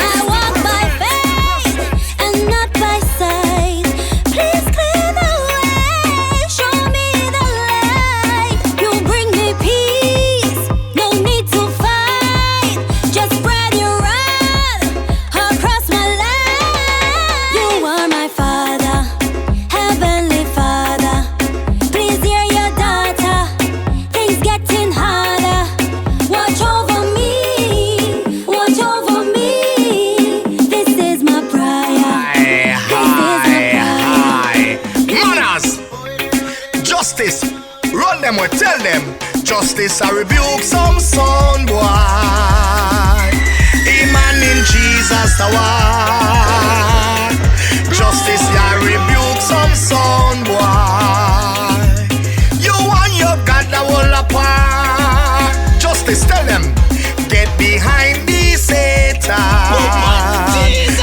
Speaker 17: I walk by faith and not by sight. Please clear the way, show me the light. You bring me peace, no need to fight. Just spread your rod across my life. You are my Father, Heavenly Father. Please hear your daughter. Things getting harder. Watch over me, watch over me. This is my prayer.
Speaker 11: Manners, justice, run them or tell them. Justice, I rebuke some son boy. Iman in Jesus the one. Justice, I rebuke some son boy. You and your God that will apart. Justice, tell them, get behind me, Satan.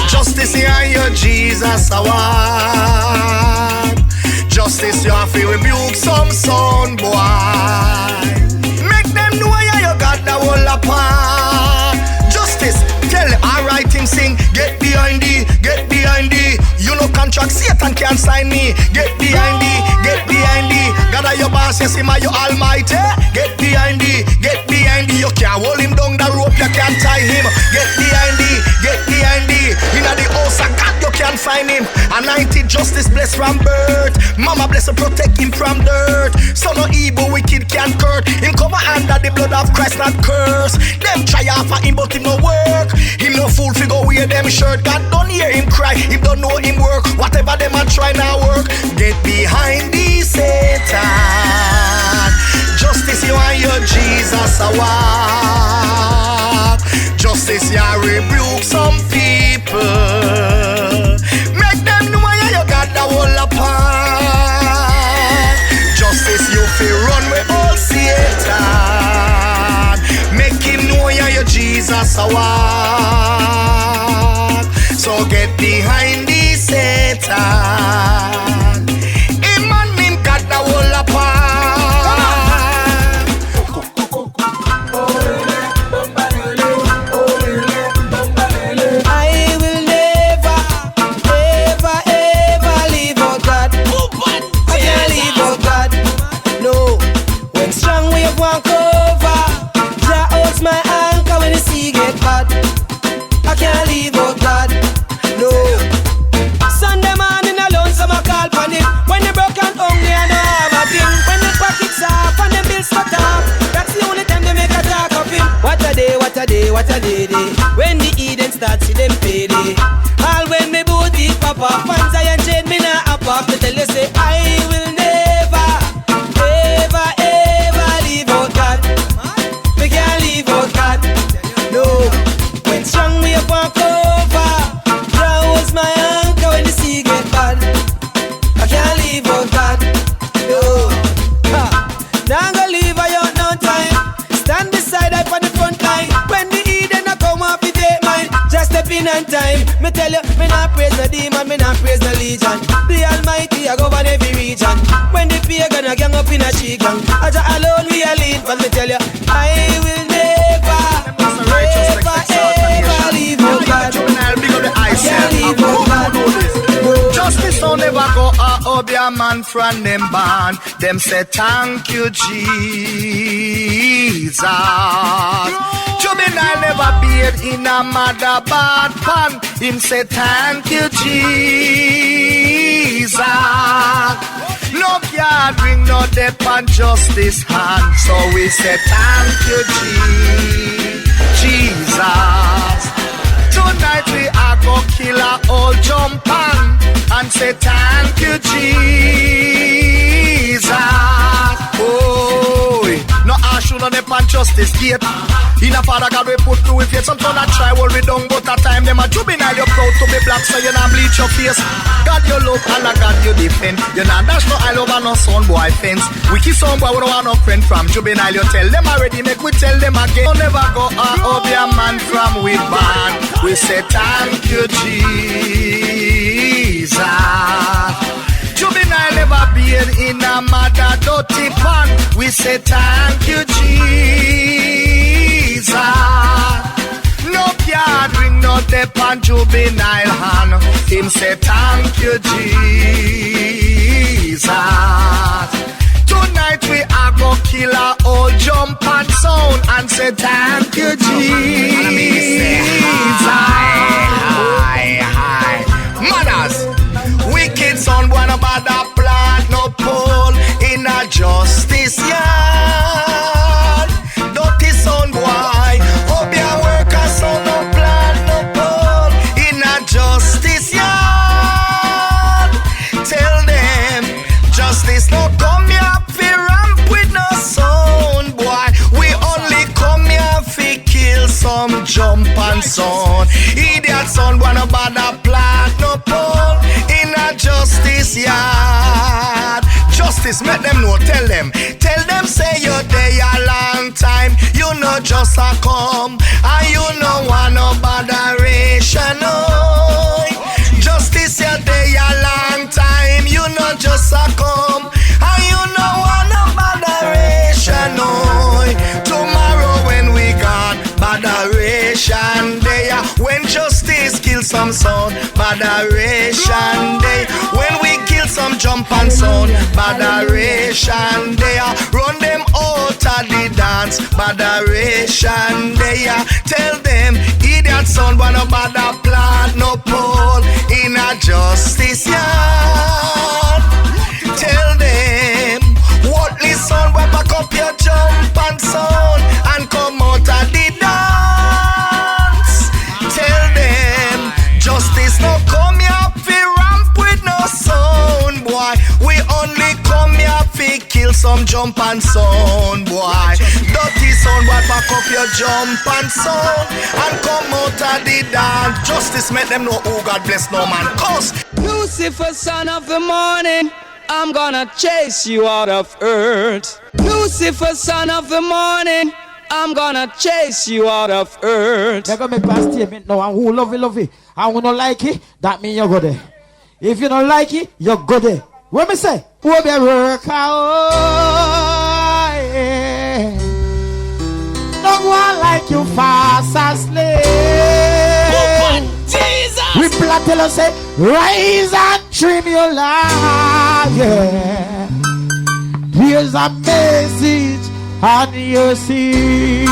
Speaker 11: Justice, yeah, your Jesus the one. Justice, you have to rebuke some son boy. Make them know yeah, you got the whole apart. Justice, tell them, alright him sing, get behind thee, get behind thee. You no contract, Satan can't sign me. Get behind thee, get behind thee. God are your boss, yes, him are your almighty. Get behind thee, get behind thee. You can't hold him down the rope, you can't tie him. Get behind thee, get behind thee. In the house of God, you can't
Speaker 14: find him. Anointed justice blessed from birth. Mama bless and protect him from dirt. So no evil wicked can hurt. Him cover under the blood of Christ, not curse. Them try offer him but him no work. Him no fool figure wear them shirt. God don't hear him cry. Him don't know him work. Whatever them a try now work. Get behind the Satan. Justice you and your Jesus a walk. Justice you rebuke some people. Make them know you got the whole apart. Justice you feel run with all Satan. Make him know you Jesus a walk. So get behind the Satan. Him and him got the whole apart.
Speaker 10: What a day. When the Eden starts, see them payday. All when me booty pop up, fans I and chain me now up off. Me tell you say I will never, ever, ever leave out God. We can't leave out God. No, when strong we up on cover, that was my anchor when the sea get bad. I can't leave out God. No, now I'm gonna leave I out no time. Stand beside I for the front line. When the just step in on time. Me tell you, me not praise the demon, me not praise the legion. The Almighty, I govern every region. When the pagan a gang up in a she gang, I just alone we a lead. But me tell you, I will never, ever leave you, God. Can't leave you, God.
Speaker 14: Justice don't never go up your man from them band. Them say thank you, Jesus. Juvenile never beard in a mother bad pan. Him say thank you, Jesus. No gathering, no dep on justice hand. So we say thank you, Jesus. Tonight we are go kill a old jump on and say thank you, Jesus. Oh, no ash on the pan justice gate. In a father God we put through with faith. Some turn a try hold we down, but a time them a juvenile. You're proud to be black, so you not bleach your face. God you love, Allah God you defend. You not dash no I love and no son boy fence. We kiss some boy we don't want no friend from juvenile. You tell them already, make we tell them again. Don't never go up your man from we band. We say thank you, Jesus. Juvenile never been in a mother dirty pan. We say thank you, Jesus. No gathering, no dep on juvenile hand. Him say thank you, Jesus. Tonight we are go kill a old jump and sound and say thank you, Jesus. Hi. Mothers, wicked son wanna bother plant no pole in a justice yard. Dirty son boy, hope your workers son no plant no pole in a justice yard. Tell them justice no come here fi ramp with no sound boy. We only come here fi kill some jump and son. Idiot son wanna bother plant no pole in a justice yard. Justice make them know, tell them say you're there a long time. You know just a come and you know want no botheration. No. Justice you're there a long time. You know just a come and you know want no botheration. No. Tomorrow when we gone, botheration day. When justice kill some son, botheration day. When we kill some jump and son, botheration day. Run them out of the dance, botheration day. Tell them idiot son wanna bother plant no pole in in a justice yard. Tell them, what listen, we back up your jump and sound and come out of the dance. Tell them, justice no come here fi ramp with no sound, boy. We only come here fi kill some jump and sound, boy. Dirty sound, boy, back up your jump and sound and come out of the dance. Justice make them know who God bless no man cause.
Speaker 7: Lucifer, son of the morning, I'm gonna chase you out of earth. Lucifer, son of the morning, I'm gonna chase you out of earth.
Speaker 18: They're gonna make a statement now, and who love it, and who don't like it, that means you go there. If you don't like it, you go there. What me say? Who be work out? Yeah. Don't go on like you fast asleep.
Speaker 7: Jesus!
Speaker 18: We plan tell us say, rise and trim your life. Yeah. Here's a message on your seal.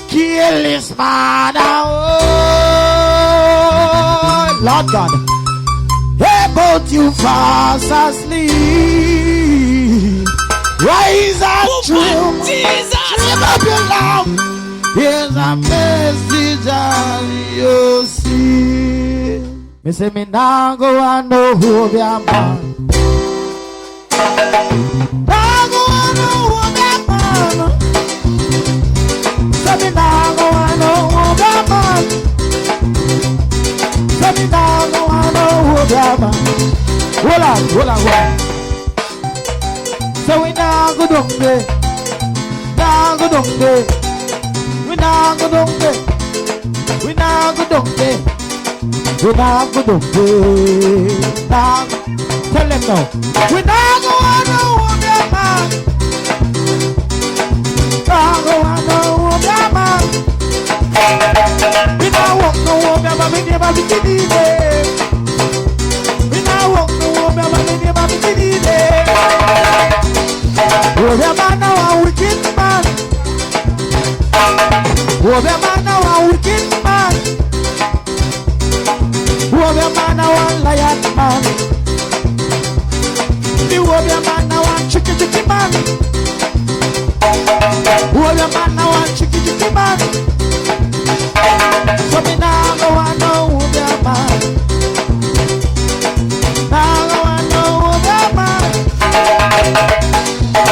Speaker 18: Kill this man out. Lord God. Hey, both you fast asleep. Rise and trim. Trim up your lamp. Here's a message on your seal. Me say me now go and know who be a man. Now go and know who be a man. Say me now go and know who be a man. Say me now go and know who be a man. Hold on. So we now go down there. Now go down there. We now go down there. We now go down there. We now go down there. Now, tell them now. We now go on the woman man. Now go on the woman man. We now walk the woman man. We never be kidding. We now walk the woman man. We never be kidding. Woman man now a wicked man. Woman man now a wicked man. Woman man now a liar man. The woman man now a chicky man. Woman man now a chicky man. So me now go and know woman man. Now go and know woman man.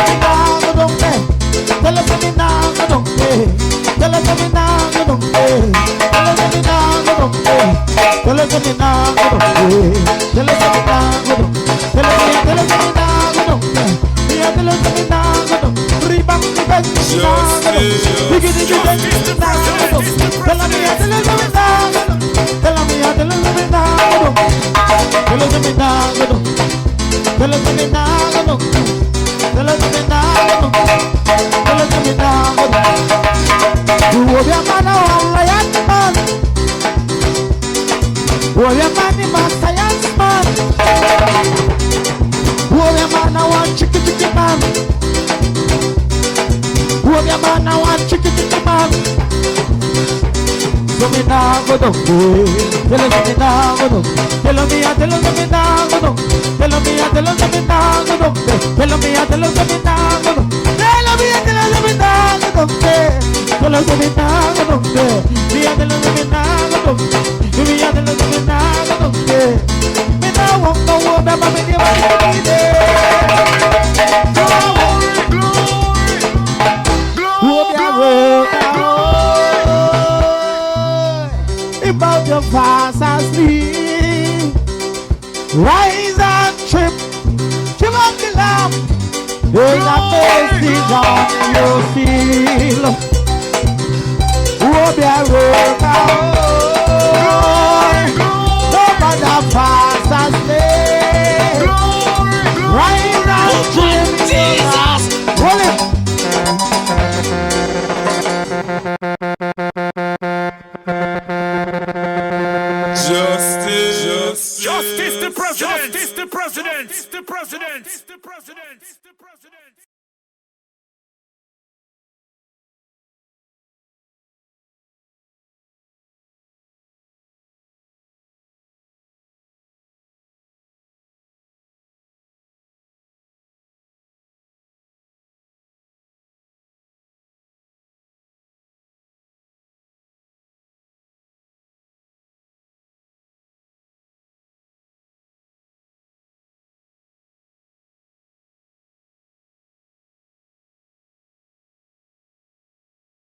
Speaker 18: Me now go down there. Tell us me now go down there. Tell us me now go down there. Tell us me now go down there. Tell us me now go down there. Tell us me now go down. Tell us me now go down there. Tell us me now go down. Rebound the bench now go down. Begin the bench now go down. Tell me now go down. Tell me now go down. Tell us me now go down. Tell us me now go down. Tell us me now go down. Tell us me now go down. You will be a man now, lion man. You will be a man, science man. You will be a man now, chicky man. You will be a man now, chicky man. So me now go down. Tell us me now go down. Tell me now go down. Tell me now go down. Tell me now go down. Tell me now go down. Tell us me now go down. Me a tell us me now go down. Me a tell us me now go down. Me now walk no walk, but me never need it. Glory, about your fast asleep. Rise and trip up the lamp. There's a message on your seal. Be a work out. Nobody fast asleep. Rise and dream. Jesus. Roll it.
Speaker 1: Justice the president. Justice the president. The president. The president. The president.